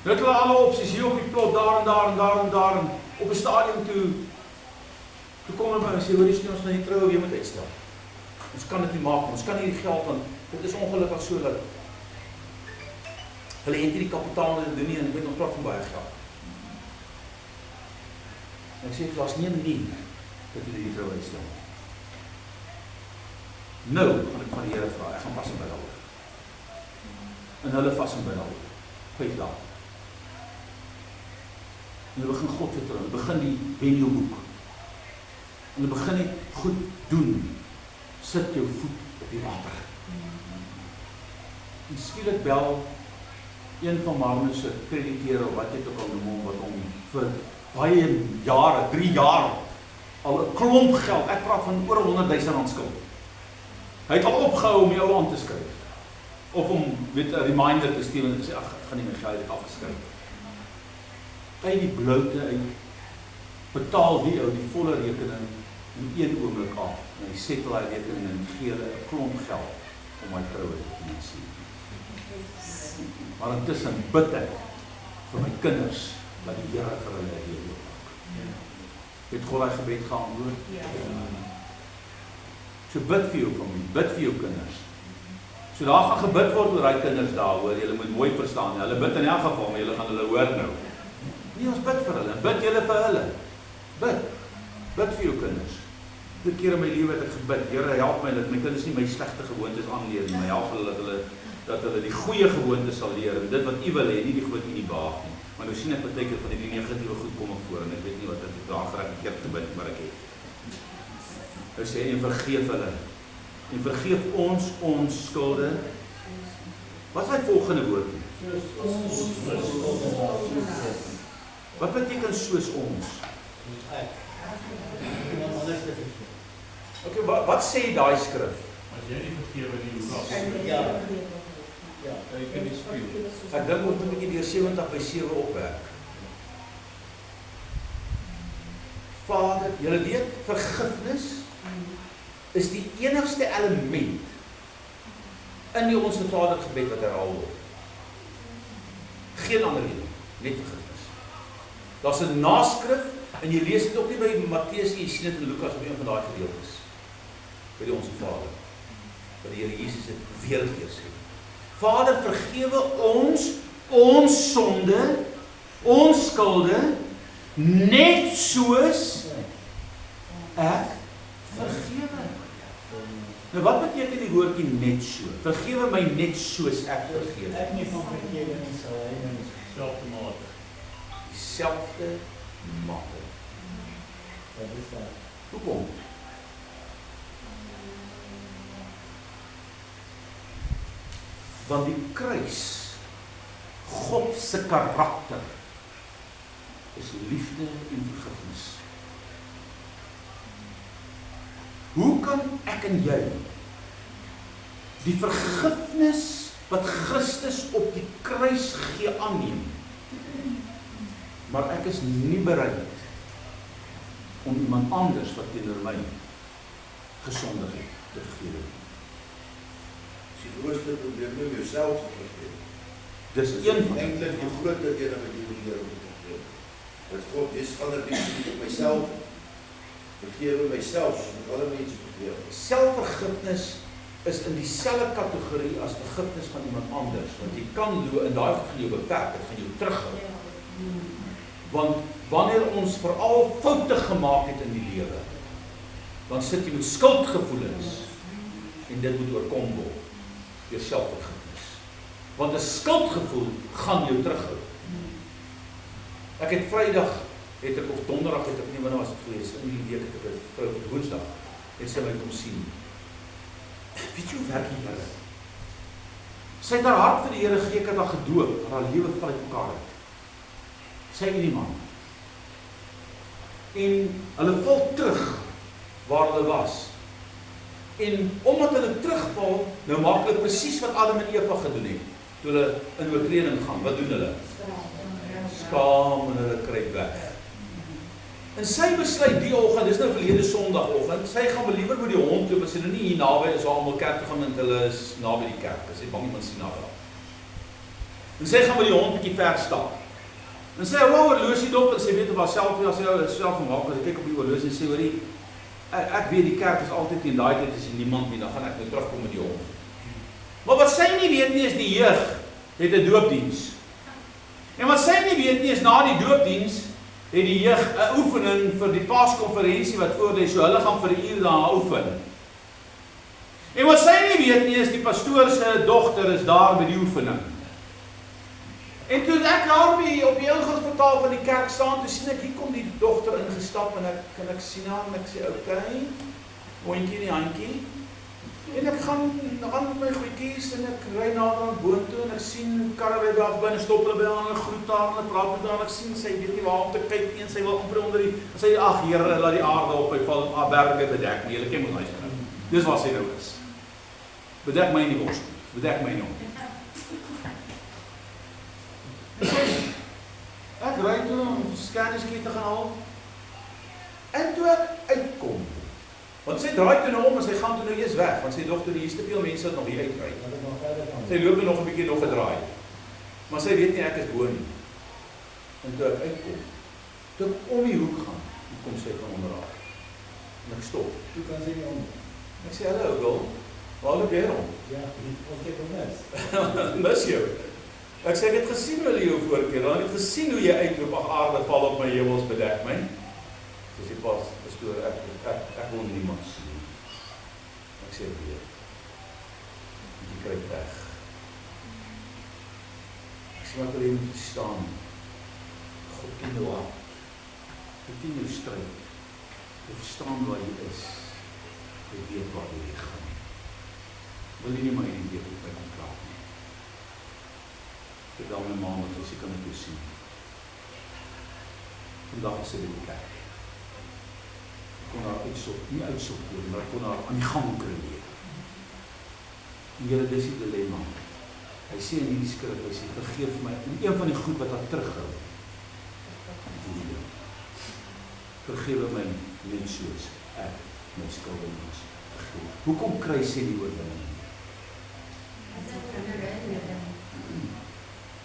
Dit hulle alle opsies, hier op die plot, daar en daar en daar en daar, en op 'n stadium toe kom hulle by en sê, hoor, ons gaan nie trou, jy moet uitstel. Ons kan dit nie maak, ons kan nie die geld, want dit is ongelukkig so dat hulle het nie die kapitaal om dit te doen nie, en ek weet ons praat van baie geld. En ek sê, daar's nie 'n manier dat hulle die trou uitstel. Nou gaan ek van die Here vra, ek gaan pas op by daaroor. en hulle vas en bid al 5 dae. En hulle begin God vertrou, hulle begin die wen jou boek. En hulle begin net goed doen. Sit jou voet op die water. En skielik bel een van Marnus se krediteure, wat jy ook al noem hom, wat hom vir baie jare, 3 jaar, al 'n klomp geld, ek praat van oor 100.000 rand skuld. Hy het al opgehou om jou aan te skryf. Of om met 'n reminder te stuur en te sê, ag, ek gaan nie my geld afgeskryf. Uit die bloute uit, betaal die ou die volle rekening in 1 oomblik af. En hy settle hy rekening en gee hulle 'n klomp geld om my troue te finansier. Maar intussen bid ek vir my kinders, dat die Here vir hulle hier oopmaak. Het God daai gebed geantwoord? So bid vir jou familie, bid vir jou kinders. So daar gaan gebid word oor daai kinders daar, hoor, julle moet mooi verstaan. Hulle bid in elk geval, maar julle gaan hulle hoor nou. Nee, ons bid vir hulle, bid julle vir hulle. Bid vir jou kinders. Een keer in my lewe het ek gebid, Here, help my dat my kinders nie my slegte gewoontes aanleer nie, maar help hulle dat hulle die goeie gewoontes sal leer, en dit wat U wil hê, nie die goed U nie behaag nie. Maar nou sien ek baie keer van die negatiewe goed kom ek voor, en ek weet nie wat ek daar verkeerd gebid, maar ek het. Hy sê, en vergeef hulle, en vergeef ons skulde. Wat is die volgende woord? Wat beteken soos ons? Okay, wat sê daai skrif? As jy nie vergewe nie, hoe was? Jy kan nie speel. Ek dink ons moet 'n bietjie deur 70/7 opwerk. Vader, julle weet, vergifnis is die enigste element in die Onse Vader gebed wat herhaal word. Geen ander rede, net vergifnis. Daar's 'n naskrif, en jy lees dit ook nie by Matteus, jy sien dit in Lukas op een van daai gedeeltes. By die Onse Vader. Wat die Here Jesus het weer sê. Vader, vergewe ons sonde, ons skulde, net soos ek vergewe. Nou wat beteken die woordjie net so? Vergewe my net soos ek vergewe. Ek nie van vergewe nie sal hy nie. Selfde mate. Dieselfde mate. Wat is dat? Hoekom? Want die kruis, God se karakter, is liefde en vergifnis. Hoe kan ek en jy die vergifnis wat Christus op die kruis gee aanneem, maar ek is nie bereid om iemand anders wat teenoor my gesondig het te vergewe. Die grootste probleem met jouself te vergewe. Dis een van eintlik die groter een wat jy moet leer om te vergewe. Dat God, dis ander nie op myself vergewe myself, soos alle mense vergewe. selfvergifnis is in dieselfde kategorie as vergifnis van iemand anders, want jy kan in daai van jou beperk, dit gaan jou terughou. Want wanneer ons veral foute gemaak het in die lewe, dan sit jy met skuldgevoelens en dit moet oorkom word deur selfvergifnis. Want 'n skuldgevoel gaan jou terughou. Ek het Vrydag of Donderdag het ek nie wanneer was dit gewees, in die week het ek 'n vrou op Woensdag het sy my kom sien. Weet jy hoe werk die Here? Sy het haar hart vir die Here gegee, ek het haar gedoop, haar lewe val uit mekaar uit. Sy en die man. En hulle val terug waar hulle was. En omdat hulle terugval, nou maak hulle presies wat Adam en Eva gedoen het. Toe hulle in oortreding gaan, wat doen hulle? Skaam en hulle kruip weg. En sy besluit die oggend, dis nou verlede Sondagoggend, sy gaan wel liewer met die hond loop, as sy nou nie hier naby is, waar almal kerk toe gaan, en hulle is naby die kerk, as sy bang iemand sien na haar. En sy gaan met die hond bietjie ver stap. En sy hou haar horlosie dop, en sy weet op haarself, as sy self gemaak, as sy kyk op die horlosie, en sê, hoorie, ek weet die kerk is altyd in daai tyd, as niemand nie, dan gaan ek nou terugkom met die hond. Maar wat sy nie weet nie, is die jeug het 'n doopdiens. En wat sy nie weet nie, is na die doopdiens, het die jeug 'n oefening vir die Paaskonferensie wat voorlê, so hulle gaan vir 'n uur daar oefen. En wat sy nie weet nie, is die pastoor se dogter is daar by die oefening. En toe ek daar op die ingangsportaal van die kerk staan, toe sien ek, hier kom die dogter ingestap, en ek sien haar, en ek sê, okay, hondjie die handjie, en ek gaan met my goedjies, en ek ry nader aan boontoe, en ek sien karre by daar binne, stop hulle by haar, en ek groet haar, en ek praat met haar, en ek sien, sy weet nie waar om te kyk, en sy wil amper onder die, en sy, ag Here, laat die aarde op my val, en berge bedek my, julle ken my huis nou. Dis waar sy nou is. Bedek my in die bos, bedek my nie om. Ek ry toe om scannerskiet te gaan haal, en toe ek uitkom, want sy draai toe nou om, en sy gaan toe nou eers weg, want sy dogter, hier is te veel mense wat nog hier uitry. Sy loop nog 'n bietjie nog 'n draai, maar sy weet nie ek is bo nie. En toe ek uitkom, toe ek om die hoek gaan, toe kom sy van onder haar, en ek stop. Toe kan sy nie om. Ek sê, hallo girl, waar loop jy rond? Ja, ons kyk op mis. Mis jou. Ek sê, ek het gesien hoe jy jou voorkeer, ek het gesien hoe jy uitroep, ag aarde val op my, hemels bedek my. Dis die pastoor, ek wil niemand sien. Ek sê weer, jy kry weg. Ek sê, wat wil jy moet verstaan? God ken jou hart. Jy ken jou stryd. Jy verstaan waar jy is. Jy weet waar jy gaan. Wil jy nie my in die week by my praat nie? Ek dan my ma, want as jy kan het jou sien. Vandag is sy by die kerk. Ek kon haar nie uitsorteer, maar ek kon haar aan die gang kry. En julle, dis die dilemma. Hy sê in die skrif, hy sê, vergeef my, en een van die goed wat haar terughou, vergewe my net soos ek my skuldenis vergeef. Hoekom kry sy die oorwinning?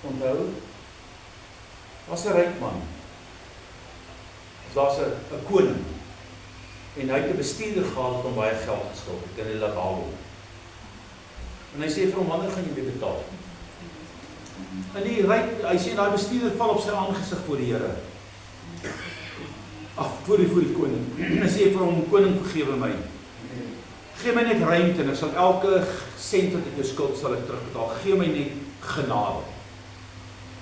Onthou, was 'n ryk man, daar's 'n koning, en hy het 'n bestuurder gehad wat hom baie geld geskuld het, en hy laat haal hom. En hy sê vir hom, wanneer gaan jy weer betaal? En die ryk, hy sê, daai bestuurder val op sy aangesig voor die Here. Ag, voor die koning. Hy sê vir hom, koning, vergewe my. Gee my net ruimte, en ek sal elke sent wat ek jou skuld sal ek terugbetaal. Gee my net genade.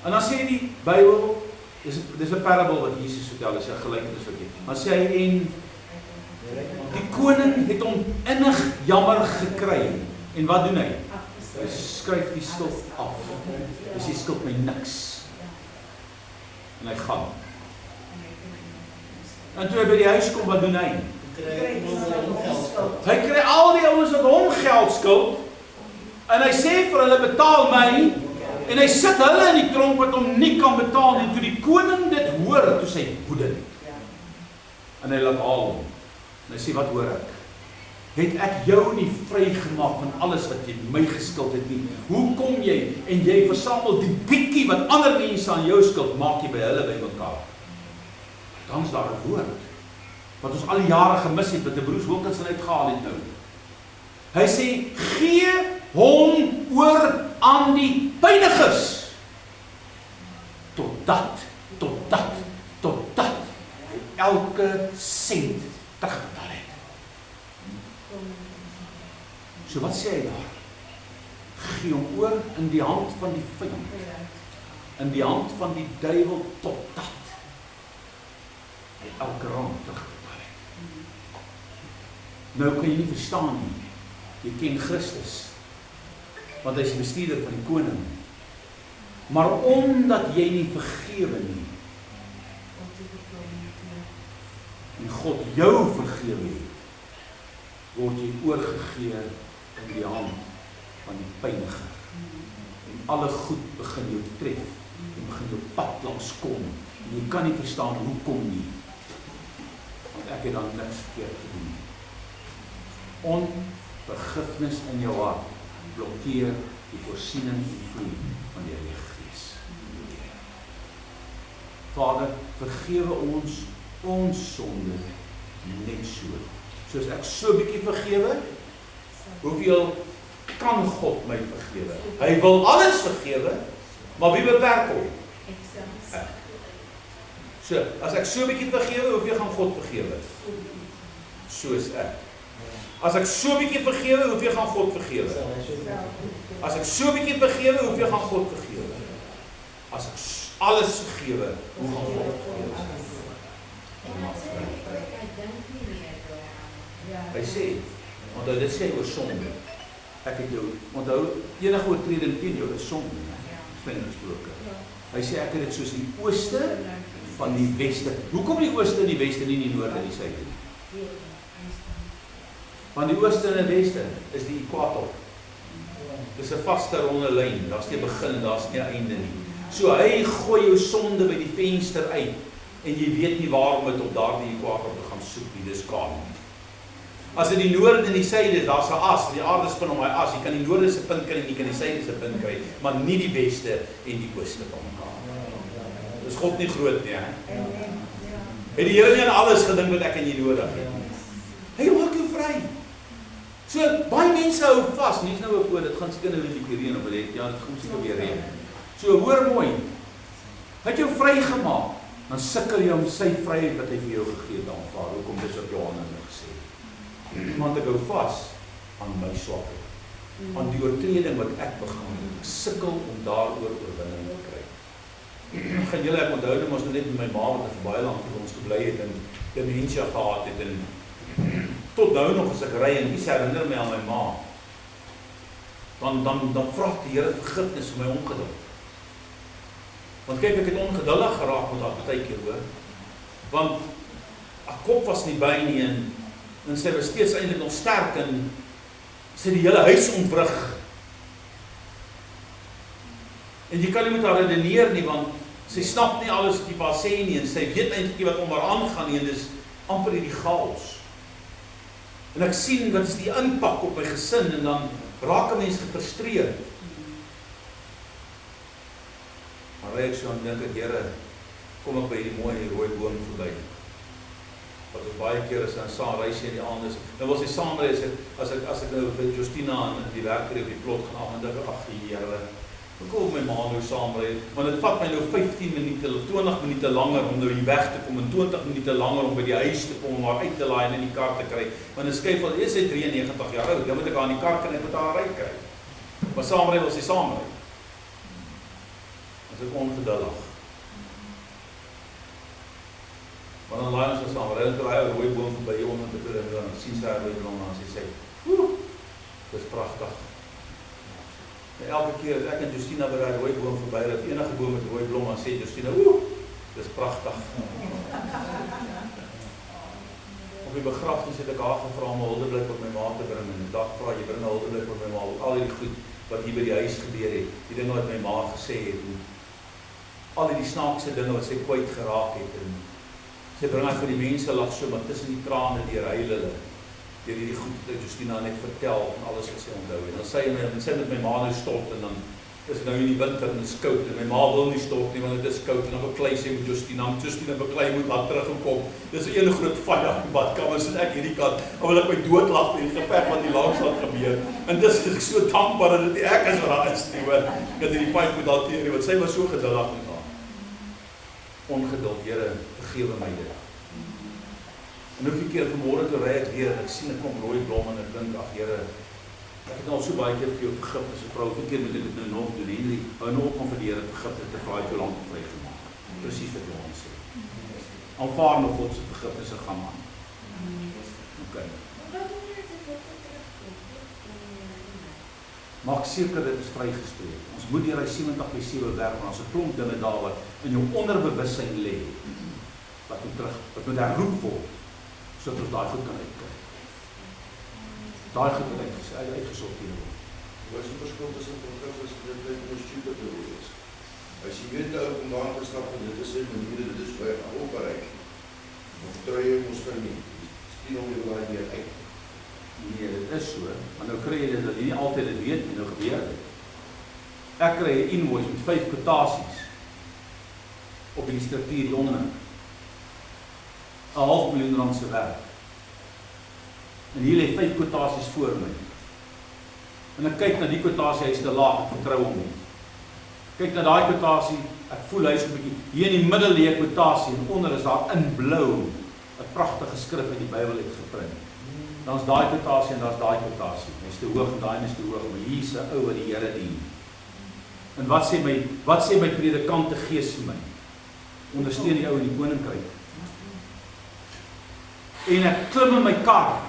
En dan sê die Bybel, dis 'n parable wat Jesus vertel, dis 'n gelykenis wat jy. Dan sê hy, en die koning het hom innig jammer gekry. En wat doen hy? Hy skryf die skuld af. Dus hy skuld my niks. En hy gaan. En toe hy by die huis kom, wat doen hy? Hy kry al die ouens wat hom geld skuld, en hy sê vir hulle, betaal my, en hy sit hulle in die tronk wat hom nie kan betaal, en toe die koning dit hoor, toe sy woedend. En hy laat haal hom. En hy sê, wat hoor ek? Het ek jou nie vrygemaak van alles wat jy my geskuld het nie? Hoe kom jy, en jy versamel die bietjie wat ander mense aan jou skuld, maak jy by hulle by mekaar? Dan is daar 'n woord, wat ons al die jare gemis het, wat die broers Wilkinson uitgehaal het nou. Hy sê, gee hom oor aan die pynigers, totdat hy elke sent terugbetaal het. So wat sê hy daar? Gee hom oor in die hand van die vyand, in die hand van die duiwel, totdat hy elke rand terugbetaal het. Nou kan jy nie verstaan nie. Jy ken Christus, want hy is die bestuurder van die koning. Maar omdat jy nie vergewe nie, en God jou vergewe het, word jy oorgegee in die hand van die pyniger. En alle goed begin jou tref, en begin jou pad langs kom, en jy kan nie verstaan hoekom nie, want ek het dan niks verkeerd gedoen. Onvergifnis in jou hart blokkeer die voorsiening en vloei van die Heilige Gees. Vader, vergewe ons sonde net so. Soos ek so bietjie vergewe, hoeveel kan God my vergewe? Hy wil alles vergewe, maar wie beperk hom? Ek. So, as ek so bietjie vergewe, hoeveel gaan God vergewe? Soos ek. As ek so bietjie vergewe, hoeveel gaan God vergewe? As ek so bietjie vergewe, hoeveel gaan God vergewe? as ek alles vergewe, hoe gaan God vergewe? En dan sê hy dink nie meer daaraan. Hy sê, onthou dit sê oor sonde. Ek het jou, onthou, enige oortreding teen jou is sonde, streng gesproke. Hy sê ek het dit soos die ooste van die weste. Hoekom die ooste en die weste nie die noorde en die suide nie? Want die ooste en die weste is die ekwator. Dis 'n vaste ronde lyn, daar's nie 'n begin, daar's nie 'n einde nie. So hy gooi jou sonde by die venster uit en jy weet nie waar om dit op daardie ekwator te gaan soek nie, dis kaal. As dit die noorde en die suide is, daar's 'n as, die aarde spin om hy as, jy kan die noorde se punt kry en jy kan die suide se punt kry, maar nie die weste en die ooste van mekaar. Dis God nie groot nie, hè? Het die Here nie aan alles gedink wat ek en jy nodig het? Hy maak jou vry. So, baie mense hou vas, nie is nou op oor, dit gaan seker nou net die reën op, ja, dit gaan seker weer reën. So, hoor mooi, hy het jou vry gemaak, dan sukkel jy om sy vryheid wat hy vir jou gegee het aanvaar, hoekom dis wat Johannes nou gesê. Want ek hou vas aan my swakheid, aan die oortreding wat ek begaan het, ek sukkel om daaroor oorwinning te kry. Gaan julle, ek onthou net, ons net met my ma, wat vir baie lank vir ons gebly het, en dementia gehad het, en tot nou nog as ek ry en iets herinner my aan my ma, dan vra die Here vergifnis vir my ongeduld. Want kyk, ek het ongeduldig geraak met haar baie keer, hoor. Want haar kop was nie by nie en sy was steeds eintlik nog sterk en sy die hele huis ontwrig. En jy kan nie met haar redeneer nie, want sy snap nie alles wat jy vir haar sê nie, en sy weet eintlik nie wat om haar aangaan nie, en dis amper hierdie chaos. En ek sien wat is die impak op my gesin, en dan raak 'n mens gefrustreerd. Maar ry ek so en dink ek, Here, kom ek by die mooi rooi boom verby. Wat ons baie keer is dan saam ry sy in die aand is. Nou wil sy saam ry, as ek nou vir Justina en die werker op die plot gaan af en dink, ag Here, ek kom my ma nou saam ry, want dit vat my nou 15 minute of 20 minute langer om nou hier weg te kom en 20 minute langer om by die huis te kom om haar uit te laai en in die kar te kry. Want is kyk van, is sy 93 jaar oud, dan moet ek haar in die kar kan ek met haar ry kry. Maar saam ry wil sy saam ry. As ek ongeduldig. Maar dan laai ons so saam, ry ons by die rooi boom verby onder te kry en dan sien sy haar rooi blom en sy sê, dis pragtig. En elke keer as ek en Justina by die rooi boom verby ry, enige boom met rooi blom, dan sê Justina, dis pragtig. Op die begrafnis het ek haar gevra om 'n huldeblyk op my ma te bring en 'n dag vra jy bring 'n huldeblyk op my ma, al die goed wat hier by die huis gebeur het, die dinge wat my ma gesê het, en al die snaakse dinge wat sy kwyt geraak het, en sy bring ek vir die mense lag so, maar tussen die trane deur huil hulle, deur hierdie goed wat Justina net vertel, en alles wat sy onthou het. Dan sy met my ma nou stort, en dan is nou in die winter en is koud, en my ma wil nie stort nie, want dit is koud, en dan beklei sy met Justina beklei moet haar teruggekom. Dis 'n hele groot fight daar in badkamer, so ek hierdie kant, dan wil ek my doodlag vir die geveg wat hier langs wat gebeur. En dis ek so dankbaar dat dit nie ek is wat daar is nie, hoor, dat hierdie fight moet hanteer nie, want sy was so geduldig met haar. Ongeduld, Here, vergewe my dit. En hoeveel keer vanmôre toe ry ek weer, en ek sien 'n klomp rooi blomme, en ek dink, ag Here, ek het al so baie keer vir jou vergifnis gevra, hoeveel keer moet ek dit nou nog doen, Henry, hou nou op om vir die Here vergifnis te vra, het jou lank vrygemaak. Presies wat jy ons sê. Aanvaar nog God se vergifnis en gaan aan. Okay. Maak seker dit is vrygespreek. Ons moet deur hy 70/7 werk, want ons 'n klomp dinge daar wat in jou onderbewussyn lê, wat moet herroep word, sodat ons daai goed kan uitkry. Daai goed moet uitgesorteer word. Wat is die verskil tussen vergifnis en dit net stupid te wees? As jy weet dat openbaar te stap en dit is sy manier, dit is waar jy gaan opbereik. Dan vertrou jy ons kan nie. Spien om jy waar jy uit. Nee, dit is so, maar nou kry jy dit, dat jy nie altyd dit weet nie, nou gebeur dit. Ek kry 'n invoice met 5 kwotasies op die struktuur hieronder. 'n R500.000 se werk. En hier lê 5 kwotasies voor my. En ek kyk na die kwotasie, hy is te laag, ek vertrou hom nie. Kyk na daai kwotasie, ek voel hy is 'n bietjie, hier in die middel lê 'n kwotasie, en onder is daar in blou 'n pragtige skrif uit die Bybel het geprint. Dan is daai kwotasie en daar's daai kwotasie. Hy's te hoog en daai is te hoog, maar hier's 'n ou wat die Here dien. En wat sê my predikante gees vir my? Ondersteun die ou in die koninkryk. En ek klim in my kar,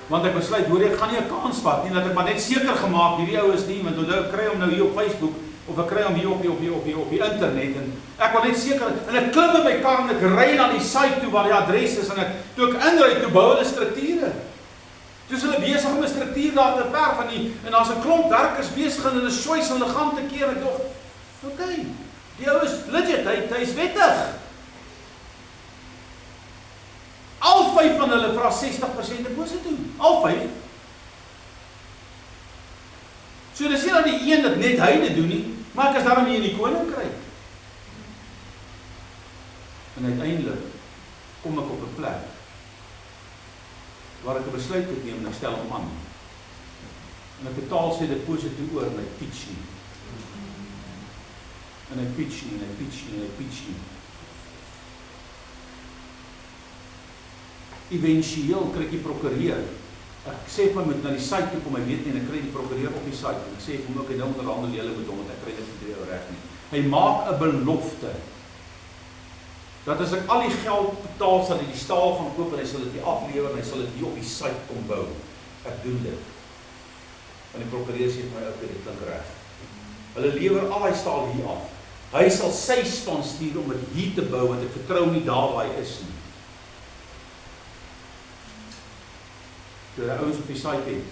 want ek besluit, hoor ek gaan nie 'n kans vat nie, dat ek maar net seker gemaak, hierdie ou is nie, want onthou ek kry hom nou hier op Facebook, of ek kry hom hier op die internet, en ek wil net seker, en ek klim in my kar, en ek ry na die site toe, waar die adres is, en toe ek inry, toe bou hulle strukture. Toe is hulle besig om 'n struktuur daar te verf, en daar's 'n klomp werkers besig, en hulle swys hulle gaan te keer, ek dog, okay, die ou is legit, hy is wettig. Al 5 van hulle vra 60% deposito. Al 5. So dis nie dat die een dit net hy dit doen nie, maar ek is daarom hier in die koninkryk. En uiteindelik kom ek op 'n plek waar ek 'n besluit moet neem en ek stel hom aan. En ek betaal sy deposito oor en hy pitch nie. En hy pitch nie, en hy pitch nie, en hy pitch nie. Eventueel kry ek die prokureur. Ek sê vir hom, moet na die site toe kom, hy weet nie, en ek kry die prokureur op die site, en ek sê vir hom, ek het nou onderhandel julle met hom, want ek kry dit nie 3 jaar reg nie. Hy maak 'n belofte, dat as ek al die geld betaal, sal hy die staal gaan koop, en hy sal dit hier aflewer, en hy sal dit hier op die site kom bou. Ek doen dit. En die prokureur sê vir my, okay, dit klink reg. Hulle lewer al die staal hier af. Hy sal sy span stuur om dit hier te bou, want ek vertrou nie daar waar hy is nie. Toe die ouens op die site het,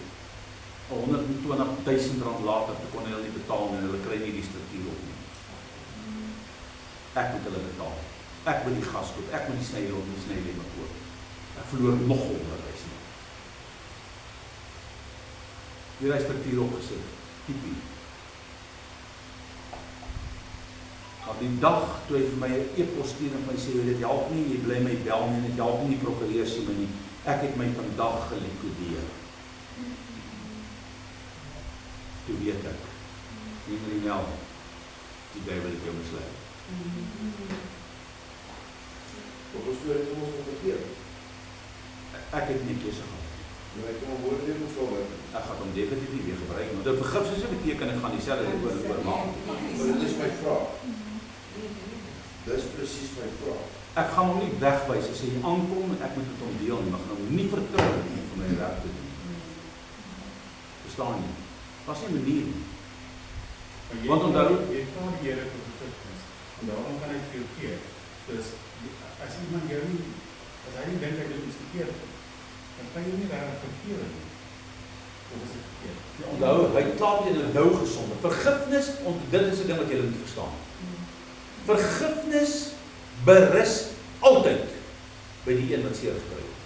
R120,000 later, toe kon hulle nie betaal en hulle kry nie die struktuur op nie. Ek moet hulle betaal. Ek moet die gas koop, ek moet die snyrol en die snylemme koop. Ek verloor nog 100,000. Hier is struktuur opgesit, typie. Maar die dag toe hy vir my 'n e-pos stuur en my sê, dit help nie, jy bly my bel nie, dit help nie, die prokureur sê my nie. Ek het my vandag gelikudeer. Toe weet ek, nie nou, die duiwel het jou mislei. Wat was toe het ons verkeer? Ek het nie keuse gehad. Maar ek kan hom woord nie moet volg. Ek gaan hom definitief nie weer gebruik, want dit vergifnis beteken ek gaan dieselfde oor maak. Maar dit is my vraag. Dis presies my vraag. Ek gaan hom nie wegwys as hy aankom en ek moet met hom deel nie, maar gaan hom nie vertrou om vir my werk te doen. Verstaan nie? Was nie 'n manier nie. Want onthou, jy vra die Here vir vergifnis. En daarom kan hy vir jou keer. Dus as iemand jou nie, as hy nie dink hy doen iets verkeerd, dan kan jy nie regtig verkeer nie. Of is dit verkeerd? Ja, onthou, hy klaar teen 'n nou gesonde. Vergifnis, dit is 'n ding wat jy moet verstaan. Vergifnis berus altyd by die een wat seer gekry het.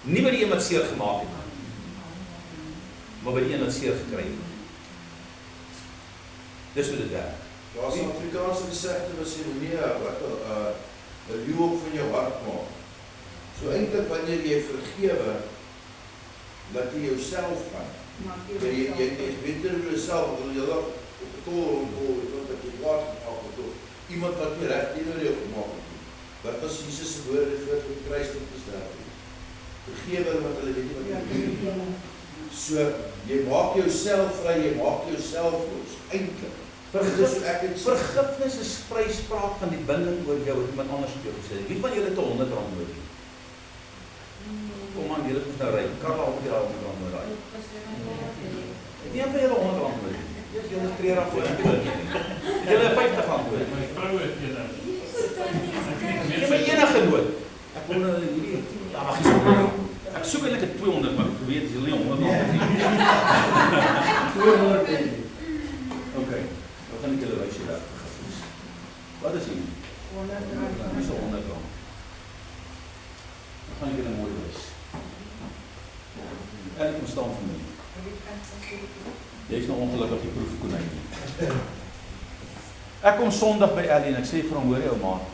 Nie by die een wat seer gemaak het, maar by die een wat seer gekry het. Dis hoe dit werk. Daar's 'n Afrikaanse gesegde wat sê moenie 'n leeu op van jou hart maak. So eintlik wanneer jy vergewe, laat jy jouself gaan. Jy is beter vir jouself, want jy laat op die tol dat jy kwaad gemaak het. Iemand wat nie reg teenoor jou gemaak het nie. Wat was Jesus se woorde voor op die kruis om te sterf? Vergewe wat hulle weet nie wat hulle doen. So jy maak jouself vry, jy maak jouself los. Eintlik. Vergifnis is vryspraak van die binding oor jou wat iemand anders op jou gesê het. Wie van julle het R100 nodig? Kom aan, julle moet nou ry. Karla op die R100 nodig ry. Nie van julle R100 nodig. Dis julle tree voor. Julle R50 nodig. My vrou het eendag. Jy het enige nood. Ek wou nou hierdie mag jy soek. Ek soek eintlik 'n 200, maar ek weet jy nie 100 nie. 200. Okay. Wat gaan ek julle wys hier? Wat is hier? 100 rand. Dis 100 rand. Dan gaan ek julle mooi wys. En ek moet staan vir my. Jy is nou ongelukkig die proefkonyn. Ek kom Sondag by Ellie en ek sê vir hom, hoor jy ou maat.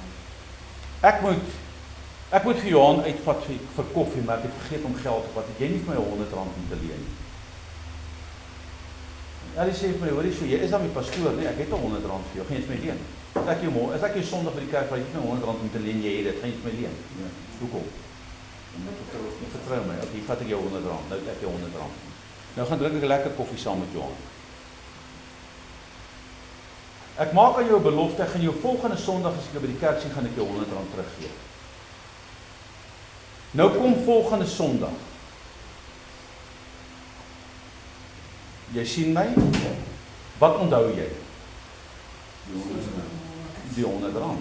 Ek moet vir Johan uitvat vir koffie, maar ek het vergeet om geld te vat. Ek jy nie vir my R100 om te leen. Ellie sê vir my, hoor jy so, jy is dan my pastoor, nee, ek het R100 vir jou, gaan jy het my leen. As ek jou Sondag by die kerk, jy het my R100 om te leen, jy het dit, gaan jy het my leen. Ja, hoekom? Jy vertrou my, ok, hier vat ek jou R100, nou het ek jou R100. Nou gaan drink ek 'n lekker koffie saam met Johan. Ek maak aan jou 'n belofte, ek gaan jou volgende Sondag as ek jou by die kerk sien, gaan ek jou R100 teruggee. Nou kom volgende Sondag. Jy sien my? Wat onthou jy? Die R100.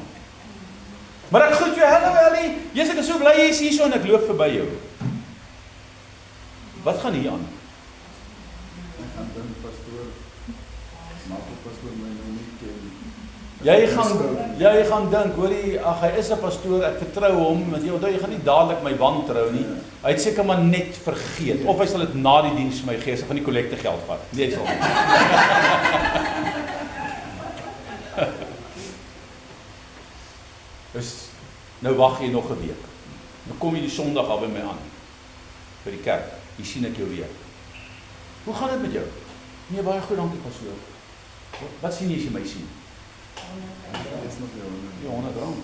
Maar ek groet jou, hallo Ellie, Jesus, ek is so bly jy is hier so en ek loop verby jou. Wat gaan hier aan? Ek gaan dink, pastoor, maak die pastoor my nou nie ken. Jy gaan dink, hoorie, ag hy is 'n pastoor, ek vertrou hom, want jy onthou jy gaan nie dadelik my wantrou nie. Hy het seker maar net vergeet, of hy sal dit na die diens vir my gee, as hy van die kollekte geld vat. Nee, hy sal nie. Dus, nou wag jy nog 'n week. Nou kom jy die Sondag al by my aan, by die kerk, hier sien ek jou weer. Hoe gaan dit met jou? Nee, baie goed, dankie pastoor. Wat sien jy as jy my sien? Die R100.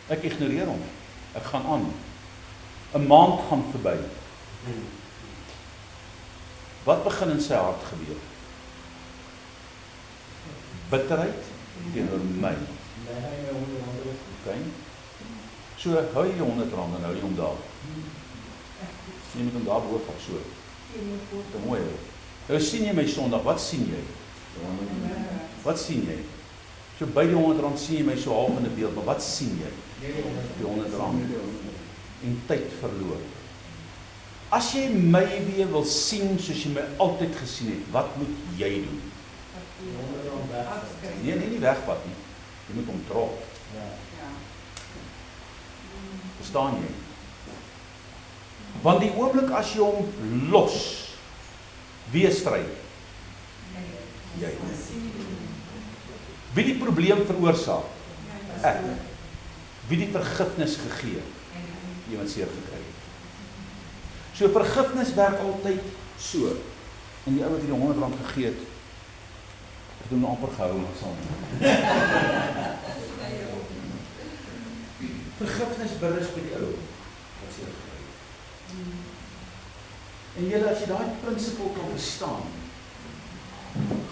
Ek ignoreer hom. Ek gaan aan. 'n Maand gaan verby. Wat begin in sy hart gebeur? Bitterheid teenoor my. Okay. So hou jy R100 en hou jy hom daar. Jy moet hom daar bo vat so. Dit mooi. Nou sien jy my Sondag, wat sien jy? Wat sien jy? So by die R100 sien jy my so half in 'n beeld, maar wat sien jy? Die R100 en tyd verloor. As jy my weer wil sien soos jy my altyd gesien het, wat moet jy doen? Nee, nie wegvat nie. Jy moet hom drop. Verstaan jy? Want die oomblik as jy hom los, wie is vry? Jy. Wie die probleem veroorsaak? Ek. Wie die vergifnis gegee? Iemand seer gekry het. So vergifnis werk altyd so. En die ou wat die R100 gegee het, het hom amper gehou maar saam. Vergifnis berus by die ou wat seer gekry het. En julle, as jy daai prinsipel kan verstaan,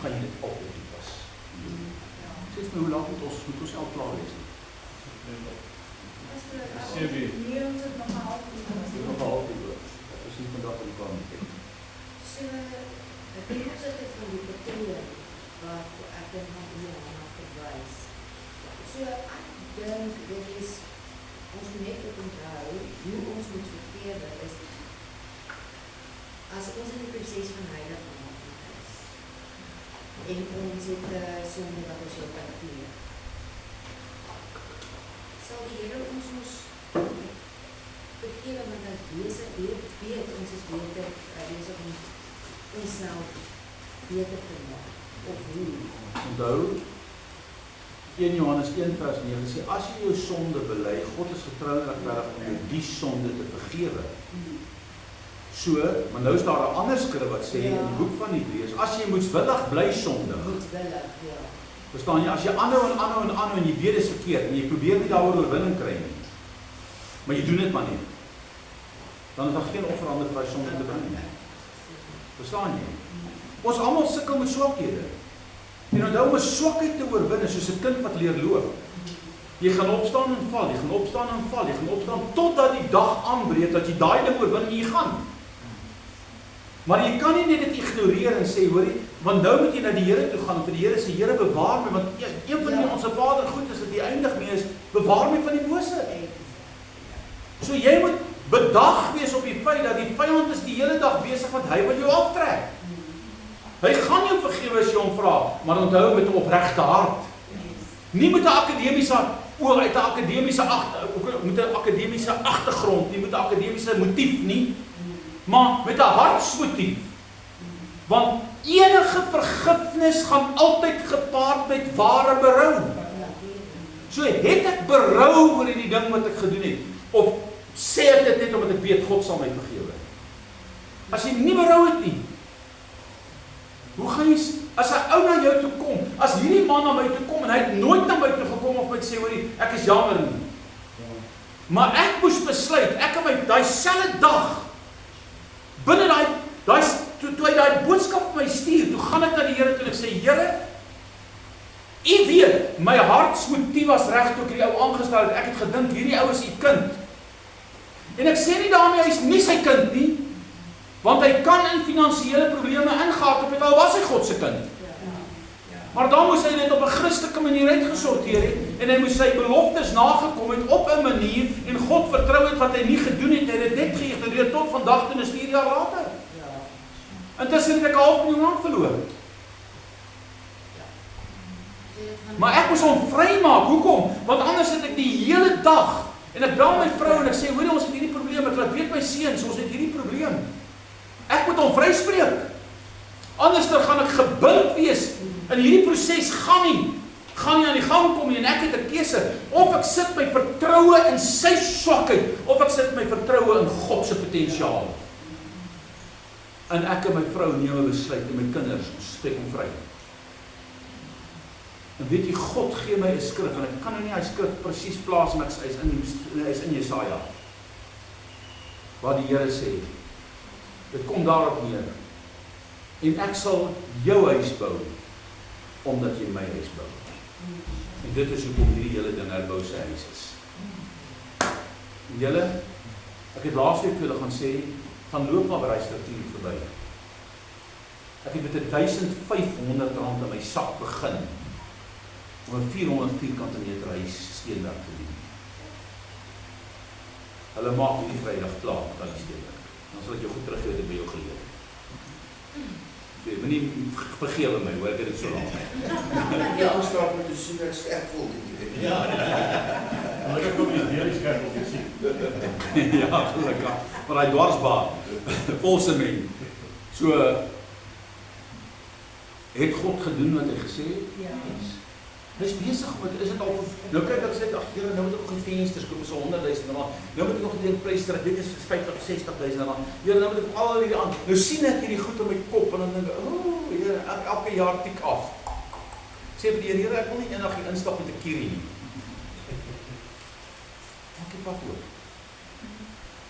gaan jy dit altyd toepas. Sê my, hoe laat moet ons al klaar wees? Nee, ons het nog 'n half uur. Ek is nie vandag in die kamer nie. So, ek dink ons het van die patroon wat ek dink van hier aan verwys. So, ek dink dit is ons net op onthou hoe ons moet verkeerde is as ons in die proses van heiligmaking is en ons het sonde wat ons jou parkeer. Sal die Here ons vergewe want ons weet ons is beter besig om onsself beter te maak of hoe. Onthou 1 Johannes 1:9 sê as jy jou sonde bely, God is getrou en regverdig om jou die sonde te vergewe. So, maar nou is daar 'n ander skrif wat sê in die boek van Hebreërs, as jy moetswillig bly sondig. Moetswillig, ja. Verstaan jy, as jy aanhou en jy weet dit is verkeerd en jy probeer nie daaroor oorwinning kry nie, maar jy doen dit maar nie, dan is daar geen offerande vir daai sonde te bring nie. Verstaan jy? Ons almal sukkel met swakhede. En onthou om 'n swakheid te oorwin is soos 'n kind wat leer loop. Jy gaan opstaan en val, jy gaan opstaan en val, jy gaan opstaan totdat die dag aanbreek dat jy daai ding oorwin en jy gaan. Maar jy kan nie net dit ignoreer en sê, hoorie, want nou moet jy na die Here toe gaan en vir die Here sê, Here bewaar my, want een van die onsse Vader goed is dat jy eindig mee is, bewaar my van die bose. So jy moet bedag wees op die feit dat die vyand is die hele dag besig wat hy wil jou aftrek. Hy gaan jou vergewe as jy hom vra, maar onthou met 'n opregte hart. Nie met 'n akademiese uit 'n akademiese agtergrond, nie met 'n akademiese motief nie, maar met 'n hartsmotief. Want enige vergifnis gaan altyd gepaard met ware berou. So het ek berou oor die ding wat ek gedoen het, of sê ek dit net omdat ek weet God sal my vergewe. As jy nie berou het nie, hoe gaan jy, as 'n ou na jou toe kom, as hierdie man na my toe kom en hy het nooit na my toe gekom of my sê, hoorie, ek is jammer nie. Maar ek moes besluit, ek en my daai selfde dag binne toe hy daai boodskap vir my stuur, toe gaan ek na die Here toe en ek sê, Here, U weet, my hartsmotief was reg toe ek hierdie ou aangestel het. Ek het gedink hierdie ou is u kind. En ek sê nie daarmee hy is nie sy kind nie, want hy kan in finansiële probleme ingehardloop het, al was hy God se kind. Maar dan moes hy dit op 'n Christelike manier uitgesorteer het, en hy moes sy beloftes nagekom het op 'n manier, en God vertrou het wat hy nie gedoen het, hy het dit net geïgnoreer tot vandag toe, is 4 jaar later. Intussen het ek 500 000 rand verloor. Maar ek moes hom vrymaak, hoekom? Want anders het ek die hele dag, en ek bel my vrou en ek sê, hoor ons het hierdie probleem, ek laat weet my seuns, ons het hierdie probleem. Ek moet hom vryspreek. Anders dan gaan ek gebind wees, en hierdie proses gaan nie aan die gang kom nie, en ek het 'n keuse, of ek sit my vertroue in sy swakheid, of ek sit my vertroue in God se potensiaal. En ek en my vrou neem 'n besluit, en my kinders, ons spreek hom vry. En weet jy, God gee my 'n skrif, en ek kan nou nie hy skrif presies plaas, en hy is in Jesaja, waar die Here sê, dit kom daarop neer, en ek sal jou huis bou, omdat jy my huis bou. En dit is hoekom hierdie hele ding herbou sy huis is. En julle, ek het laasweek vir julle gaan sê, van loop maar by die struktuur verby. Ek het met 1500 rand in my sak begin, om 'n 400 vierkante meter huis steenwerk te doen. Hulle maak hierdie Vrydag klaar met al die steenwerk. Dan sal ek jou goed teruggee wat ek by jou geleer. Moenie vergewe my, hoor, ek het dit so lank. Ja, gestap met die sien ek sterk voel. Ja, maar ek kom nie weer skerp op gesien. Ja, gelukkig. Maar hy dwarsbaar, vol sement. So, het God gedoen wat hy gesê het? Ja. Hy is besig met, is dit al, nou kyk ek sê, ag Here, nou moet ek nog die vensters koop, so 100 000 rand, nou moet ek nog die pryster, dit is 50 60 000 rand, Here, nou moet ek al hierdie aan, nou sien ek hierdie goed in my kop, en dan denk ek, Here, elke jaar tik af. Sê vir die Here, ek wil nie eendag hier instap met 'n kierie nie. Maak die pad oop.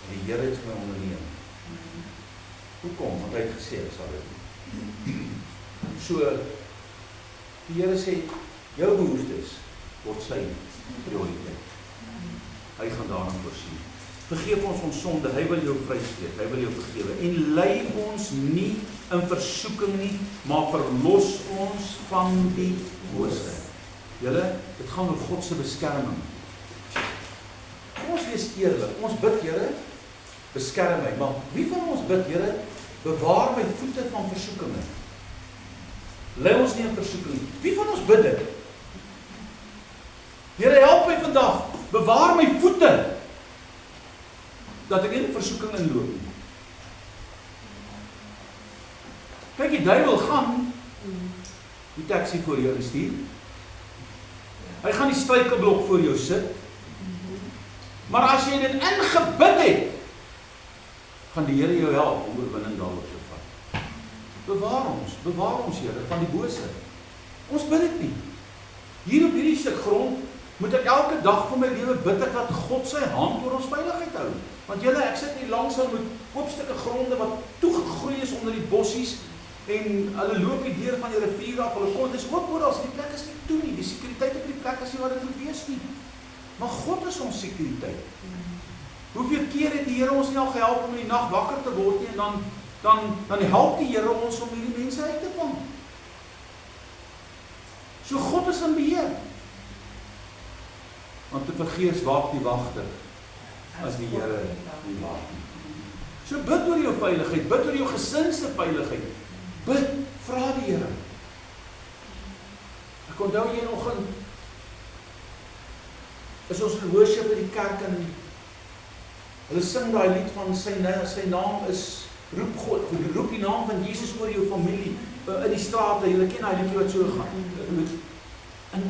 En die Here het my onderneem. Hoekom? Want hy het gesê, ek sal dit doen. So, die Here sê, jou behoeftes word sy prioriteit. Hy gaan daarna voorsien. Vergeef ons sonde, hy wil jou vryspreek, hy wil jou vergewe. En lei ons nie in versoeking nie, maar verlos ons van die bose. Julle, dit gaan oor God se beskerming. Kom ons wees eerlik, ons bid, Here, beskerm my, maar wie van ons bid, Here, bewaar my voete van versoekinge? Lei ons nie in versoeking nie. Wie van ons bid dit? Here, help my vandag, bewaar my voete, dat ek nie in versoeking inloop nie. Kyk, die duiwel gaan die taxi voor jou stuur. Hy gaan die struikelblok voor jou sit. Maar as jy dit ingebid het, gaan die Here jou help om oorwinning daarop te vat. Bewaar ons Here van die bose. Ons bid dit nie. Hier op hierdie stuk grond moet ek elke dag van my lewe bid ek dat God sy hand oor ons veiligheid hou. Want julle, ek sit hier langsaan met oopstukke gronde wat toegegroei is onder die bossies en hulle loop die deur van die rivier af, hulle kon, dis ook oral, die plek is nie toe nie, die sekuriteit op die plek is nie wat dit moet wees nie. Maar God is ons sekuriteit. Hoeveel keer het die Here ons nie al gehelp om in die nag wakker te word nie, en dan help die Here ons om hierdie mense uit te vang. So God is in beheer. Want te vergeefs waak die wagter as die Here nie waak nie. So bid oor jou veiligheid, bid oor jou gesin se veiligheid. Bid, vra die Here. Ek onthou een oggend is ons in worship by die kerk en hulle sing daai lied van sy naam is roep die naam van Jesus oor jou familie in die strate. Julle ken daai lied wat so gaan. En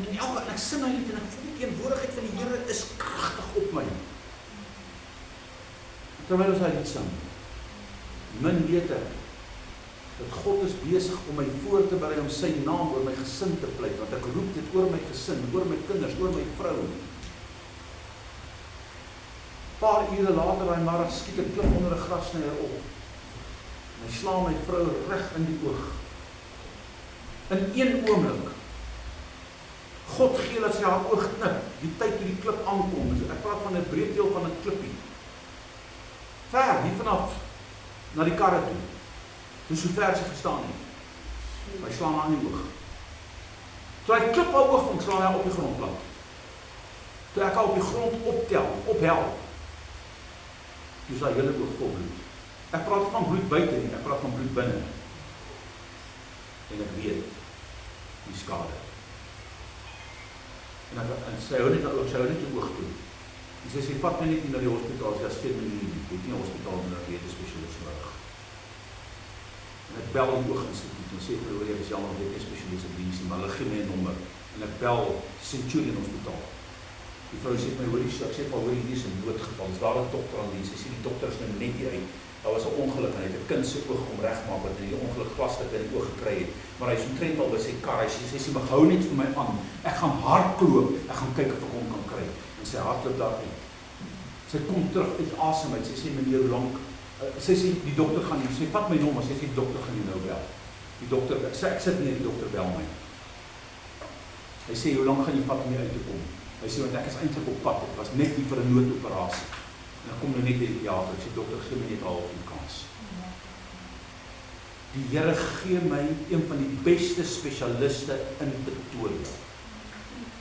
ek sing daai lied en ek voel die teenwoordigheid van die Here is kragtig op my. Terwyl ons daai lied sing, min weet ek dat God is besig om my voor te berei om sy naam oor my gesin te pleit, want ek roep dit oor my gesin, oor my kinders, oor my vrou. Paar ure later, daai middag skiet ek klim onder 'n grasnyer op. En hy slaan my vrou reg in die oog. In een oomblik God gee dat sy haar oog knip, die tyd toe die klip aankom. So ek praat van 'n breedteel van 'n klippie. Ver, hier vanaf na die karre toe. Dis hoe ver sy gestaan het. Hy slaan haar in die oog. Toe hy klip haar oog van, slaan hy op die grond plat. Toe ek haar op die grond ophel, toe is haar hele oog vol bloed. Ek praat van bloed buite nie, ek praat van bloed binne. En ek weet die skade. En sy hou net die oog toe. En sy sê, vat my net nie na die hospitaal, sy is 4 minuut nie, ek het nie 'n hospitaal met 'n retenspesialis nodig. En ek bel die ooginstituut en sê vir hulle, ek is jammer, ek het nie spesialis op diens nie, maar hulle gee my 'n nommer. En ek bel Centurion Hospitaal. Die vrou sê vir my, hoor die ek sê vir hoor hier is 'n noodgeval, is daar 'n dokter aan diens. Sy sê die dokter is nou net hier uit. Daar was 'n ongeluk en hy het 'n kind se oog omregmaak wat in die ongeluk glasstukke in die oog gekry het. Maar hy is omtrent al by sy kar. Sy sê, maar hou net vir my aan. Ek gaan hardloop, ek gaan kyk of ek hom kan kry. En sy hardloop daar uit. Sy kom terug uit asem uit. Sy sê, meneer, hoe lank? Sy sê, die dokter gaan nie. Sy vat my nommer, sy sê, die dokter gaan nie nou bel. Die dokter, ek sit nie, die dokter bel my. Hy sê, hoe lank gaan jy vat om hier uit te kom? Hy sê, want ek is eintlik op pad. Ek was net hier vir 'n noodoperasie. En ek kom nou net in die theater. Ek sê, dokter, gee my net 'n halfuur kans. Die Here gee my een van die beste spesialiste in Pretoria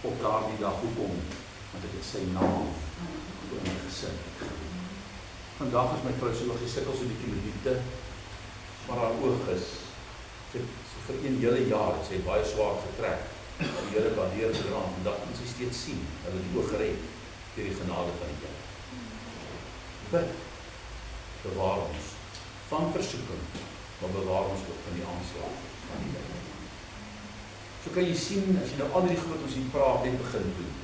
op daardie dag. Hoekom? Want ek het sy naam in my gesin. Vandag is my vrou so gesukkel so 'n bietjie met diepte, maar haar oog is vir 'n hele jaar het sy baie swaar getrek. Die Here waardeer gedra en vandag kan sy steeds sien. Hulle het die oog gered deur die genade van die Here. Bid, bewaar ons van versoeking, maar bewaar ons ook van die aanslag van die Here. So kan jy sien, as jy nou al die groot ons hier praat, net begin doen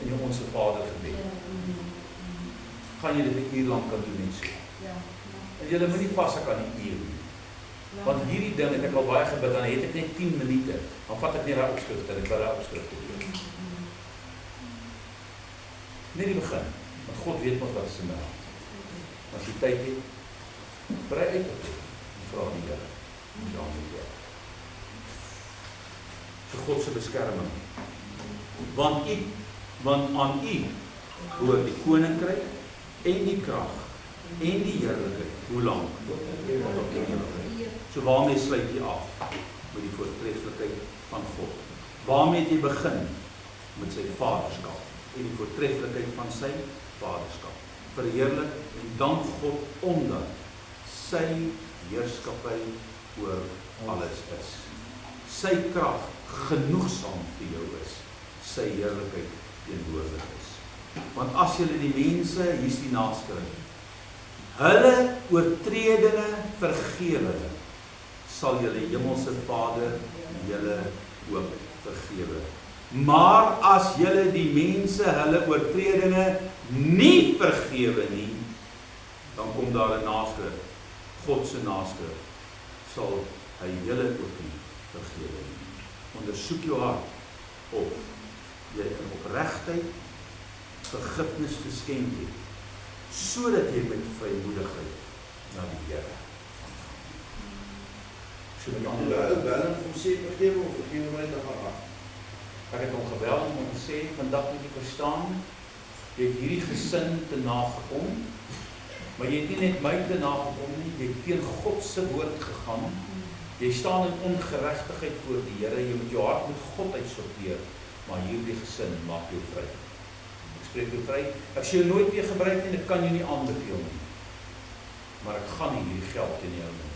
in jou Onse Vader gebed. Gaan jy dit 'n uur lank kan doen en so. En jy moet nie vashak aan die uur nie. Want hierdie ding het ek al baie gebid, dan het ek net 10 minute, dan vat ek nie daai opskrifte, ek wil daai opskrifte doen. Net die begin, want God weet mos wat is in my hand. As jy tyd het, brei uit op dit, en vra die Here, en dan die Here. Vir God se beskerming. Want aan U behoort die koninkryk en die krag en die heerlikheid. Hoe lank? Tot in ewigheid. So waarmee sluit jy af? Met die voortreffelikheid van God. Waarmee het jy begin? Met sy vaderskap en die voortreffelikheid van sy vaderskap. Verheerlik en dank God omdat sy heerskappy oor alles is. Sy krag genoegsaam vir jou is. Sy heerlikheid teenwoordig is. Want as julle die mense, hier is die naskrif, hulle oortredinge vergewe, sal julle hemelse Vader julle ook vergewe. Maar as julle die mense hulle oortredinge nie vergewe nie, dan kom daar 'n naskrif, God se naskrif, sal hy julle ook nie vergewe nie. Ondersoek jou hart of jy in opregtheid vergifnis geskenk het, sodat jy met vrymoedigheid na die Here So met ander ou bel en hom sê vergewe of vergewe my net van af. Ek het hom gebel en hom gesê, vandag moet jy verstaan, jy het hierdie gesin te nagekom, maar jy het nie net my te nagekom nie, jy het teen God se woord gegaan, jy staan in ongeregtigheid voor die Here, jy moet jou hart met God uitsorteer, maar hierdie gesin maak jou vry. Ek spreek jou vry, ek sê jou nooit weer gebruik nie, ek kan jou nie aanbeveel nie, maar ek gaan nie hierdie geld teen jou nie.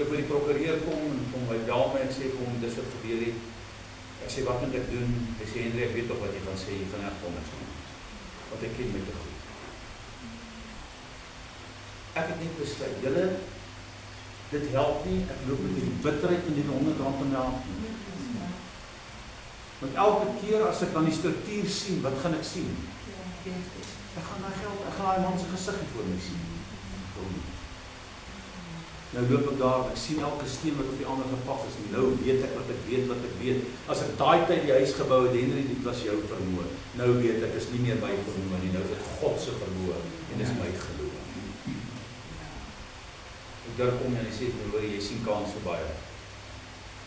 Ek by die prokureur kom en kom my bel my en sê kom dis wat gebeur het. Ek sê wat moet ek doen? Hy sê Henry, ek weet tog wat jy gaan sê, jy gaan nie kom niks doen. Want ek ken my te goed. Ek het net besluit, julle, dit help nie, ek loop met die bitterheid in die R100 in my hand. Want elke keer as ek dan die struktuur sien, wat gaan ek sien? Ek gaan my geld, ek gaan daai man se gesig voor my sien. Nou loop ek daar, ek sien elke steen wat op die ander gepak is, en nou weet ek wat ek weet. As ek daai tyd die huis gebou het, Henry, dit was jou vermoë. Nou weet ek, is nie meer my vermoë nie, nou is dit God se vermoë, en dis my geloof. Ek daar kom en hy sê, hoor, jy sien kans vir baie.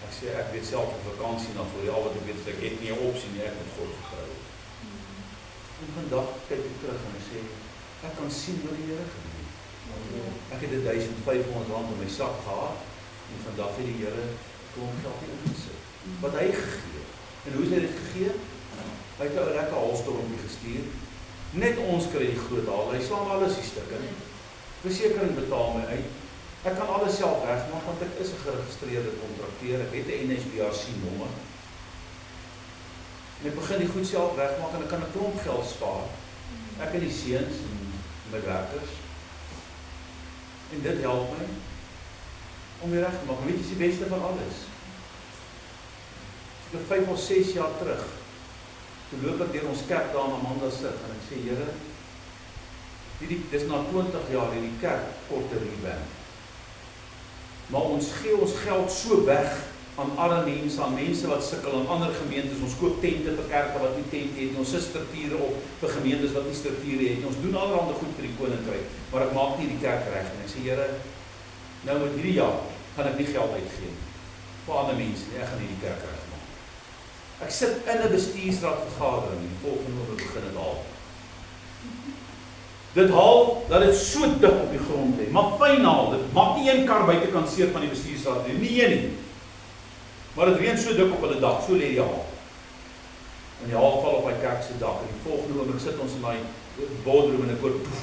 Ek sê, ek weet self op vakansie na voor, al wat ek weet is, ek het nie 'n opsie nie, ek moet God vertrou. En vandag kyk ek terug en ek sê, ek kan sien wat die Here gedoen het. Ek het R1,500 in my sak gehad, en vandag het die Here klomp geld ingesit. Wat hy gegee het. En hoe het hy dit gegee? Hy het 'n lekker halstormpie gestuur. Net ons kry die groot haal, hy slaan alles die stukke. Versekering betaal my uit. Ek kan alles self regmaak, want ek is 'n geregistreerde kontrakteur, ek het 'n NSBRC nommer. En ek begin die goed self regmaak en ek kan 'n klomp geld spaar. Ek en die seuns en my werkers. En dit help my om weer reg te maak. Weet jy, is die beste van alles. Ek 5 of 6 jaar terug, toe loop ek deur ons kerk daar in Amanda sit en ek sê, Here, dis na 20 jaar hierdie kerk korte revamp. Maar ons gee ons geld so weg aan arme mense, aan mense wat sukkel, aan ander gemeentes. Ons koop tente vir kerke wat nie tente het nie. Ons sit strukture op vir gemeentes wat nie strukture het nie. Ons doen allerhande goed vir die koninkryk, maar ek maak nie die kerk reg nie. Ek sê, Here, nou met hierdie jaar gaan ek nie geld uitgee vir ander mense nie. Ek gaan hierdie kerk regmaak. Ek sit in 'n bestuursraad vergadering en die volgende oor begin dit haal. Dit haal dat dit so dik op die grond lê, maar fyn haal, dit maak nie een kar buitekant seer van die bestuursraad nie een nie. Maar dit reën so dik op hulle dak, so lê die haal. En die haal val op my kerk se dak en die volgende oomblik sit ons in my boardroom en ek hoor doef,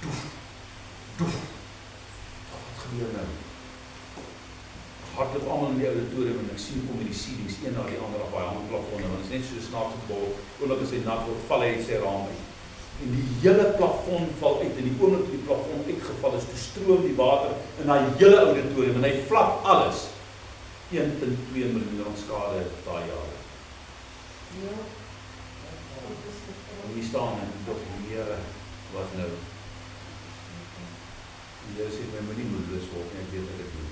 doef, doef. Wat gebeur nou? Hardloop almal in die auditorium en ek sien kom hierdie ceilings een na die ander op daai hangplafonne, want dit is net so snaaks gebou. Oomblik as hy nat word, val hy uit sy raam uit. En die hele plafon val uit, en die oomblik toe die plafon uitgeval is, toe stroom die water in daai hele auditorium, en hy vlak alles. 1,2 miljoen skade daai jare. Ja. En hier staan en toch die Here, wat nou? Die Here sê my moenie moedeloos word nie, ek weet wat ek doen.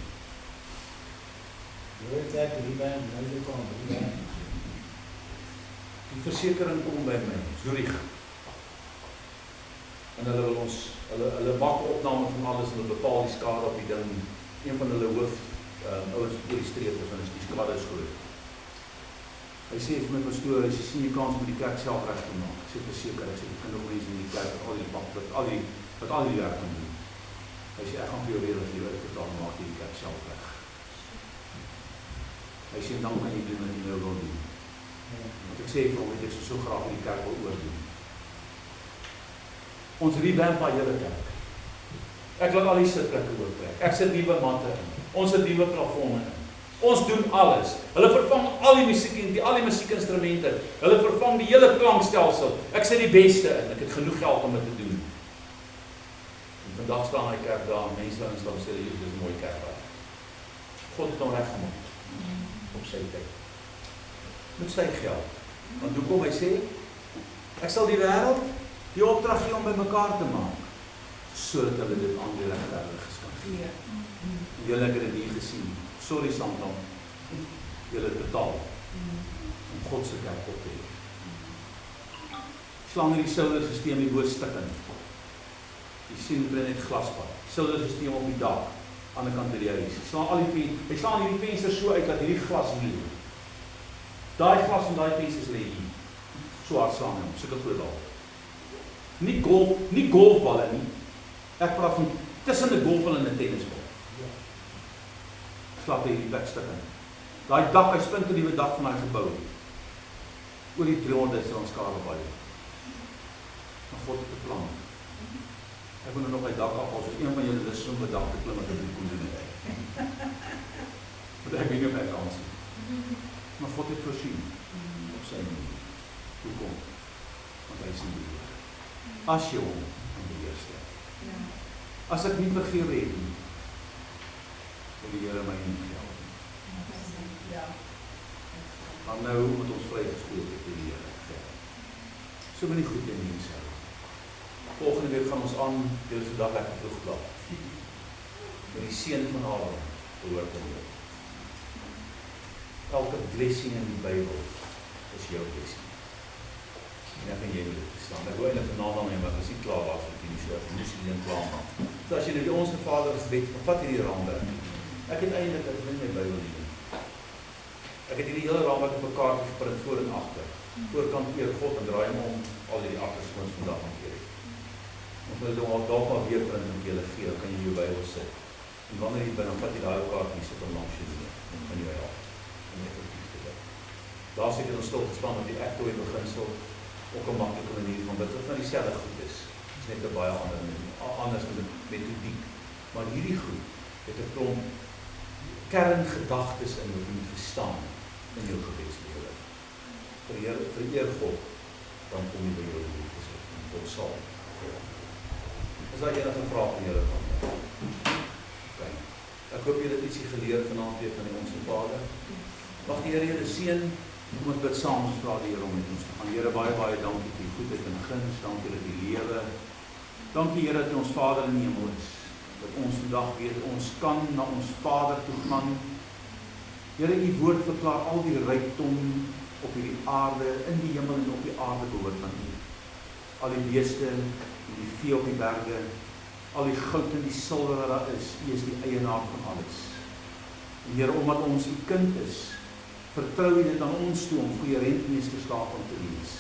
Die versekering kom by my, Zurich. En hulle wil ons, hulle maak opname van alles en hulle bepaal die skade op die ding. Een van hulle hoof ouens oor die streep is, want die skade is groot. Hy sê vir my pastoor, hy sê, sien jy kans om die kerk self reg te maak. Ek sê verseker, ek sê, ek vind nog mense in die kerk wat al die werk kan doen. Hy sê, ek gaan vir jou weer wat jy uitbetaal, maak die kerk self reg. Hy sê, dan kan jy doen wat jy nou wil doen. Want ek sê vir hom, ek so graag die kerk wil oordoen. Ons revamp by julle kerk. Ek laat al die sitplekke oortrek. Ek sit nuwe matte in. Ons sit nuwe plafonne in. Ons doen alles. Hulle vervang al die musiekinstrumente. Hulle vervang die hele klankstelsel. Ek sit die beste in. Ek het genoeg geld om dit te doen. En vandag staan my kerk daar, mense wat instaan sê, dit is 'n mooi kerk daar. God het hom reggemaak op sy tyd. Met sy geld. Want hoekom hy sê, ek sal die wêreld die opdrag gee om by mekaar te maak, sodat hulle dit aan die regverdiges kan gee. Julle het dit hier gesien. Sorry Sandam, julle het betaal om God se kerk op te hê. Slang hierdie solarstelsel die bo stikken. Jy sien dit net glaspad. Solarstelsel op die dak, aan die kant van die huis. Hy slaan hierdie vensters so uit dat hierdie glas nie. Daai glas en daai vensters lê hier. So hard slaan hom, sulke groot al. Nie golfballe nie. Ek praat van tussen 'n golfbal en 'n tennisbal. Slap hierdie plekstukke in. Daai dak, hy splint 'n nuwe dak van daai gebou. Oor die 300.000 skade op hulle. Maar God het 'n plan. Ek moet nog by dak af, as een van julle lus om by dak te klim, wat ek kon doen het. Want ek weet nie of ek kans het. Maar God het voorsien op sy manier. Hoekom? Want hy sien die Heer. As jy hom in die eerste. As ek nie vergewe het nie, wil die Here my nie vergewe. Maar nou moet ons vrygespreek het die Here. So my nie goed in mense. Volgende week gaan ons aan, julle vandag lekker vroeg klaar. Met die seën van Aaron behoort te word. Elke blessing in die Bybel is jou blessing. En ek en jy moet dit verstaan. Ek wil eintlik vanaand aan my, maar as jy klaar was met die so, nu sien jy klaar maak. So as jy nou die Onse Vader gebed, vat hierdie raamwerk. Ek het eintlik, ek wil my Bybel nie doen. Ek het hierdie hele raamwerk op 'n kaartjie geprint voor en agter. Voorkant eer God en draai hom om al hierdie agterskoons vandag hanteer het. Ons moet dit al dalk maar weer print en julle gee, dan kan jy jou Bybel sit. En wanneer jy binne vat jy daai kaartjie sit om langs jou neer. Dan kan jy help om effektief te werk. Daar seker ons stil gestaan met die ektoe beginsel, ook 'n maklike manier van bid wat van dieselfde goed is. Dit is net 'n baie anders metodiek. Maar hierdie goed het 'n klomp kerngedagtes in wat jy moet verstaan in jou gebedslewe. Vereer God, dan kom jy by jou liefdes en God sal. Is daar enige vrae van julle van? Okay. Ek hoop julle het ietsie geleer vanaand weer van die Onse Vader. Mag die Here julle seën. Kom ons bid saam, ons vra die Here om met ons te gaan. Here, baie dankie vir die goedheid en guns, dankie dat die lewe. Dankie Here dat U ons Vader in die hemel is. Dat ons vandag weet, ons kan na ons Vader toe gaan. Here, U woord verklaar al die rykdom op hierdie aarde, in die hemel en op die aarde behoort aan U. Al die beeste, die vee op die berge, al die goud en die silwer wat daar is, U is die eienaar van alles. En Here, omdat ons U kind is, vertrou U dit aan ons toe om goeie rentmeesterskap aan te wees.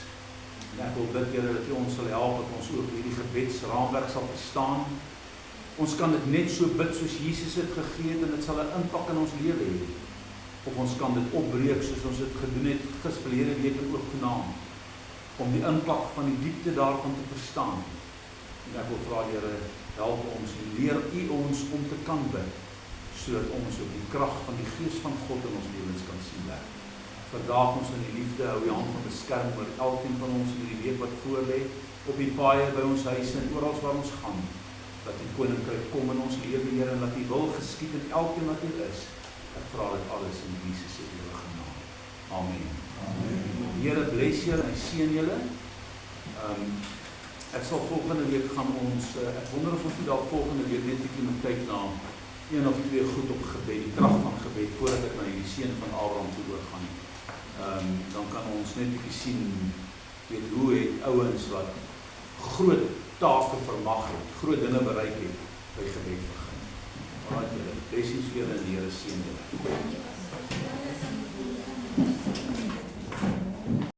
En ek wil bid, Here, dat U ons sal help, dat ons ook hierdie gebedsraamwerk sal verstaan. Ons kan dit net so bid soos Jesus het gegee het, en dit sal 'n impak in ons lewe hê. Of ons kan dit opbreek soos ons dit gedoen het verlede week en ook vanaand, om die impak van die diepte daarvan te verstaan. En ek wil vra, Here, help ons, leer U ons om te kan bid, sodat ons op die krag van die Gees van God in ons lewens kan sien werk. Verdaag ons in die liefde, hou die hand van beskerming oor elkeen van ons in die week wat voorlê, op die paaie by ons huise en oral waar ons gaan. Dat die koninkryk kom in ons lewe, Here, en dat U wil geskied in elkeen wat U is. Ek vra dit alles in Jesus se ewige naam. Amen. Die Here bless julle en hy seën julle. Ek sal volgende week gaan ons, ek wonder of ons dalk volgende week net 'n bietjie moet kyk na een of twee goed op gebed, die krag van gebed, voordat ek na die seun van Abraham toe oorgaan. Dan kan ons net 'n bietjie sien, weet hoe het ouens wat groot take vermag het, groot dinge bereik het, by gebed begin. Alraai julle, blessings vir julle en die Here seën julle.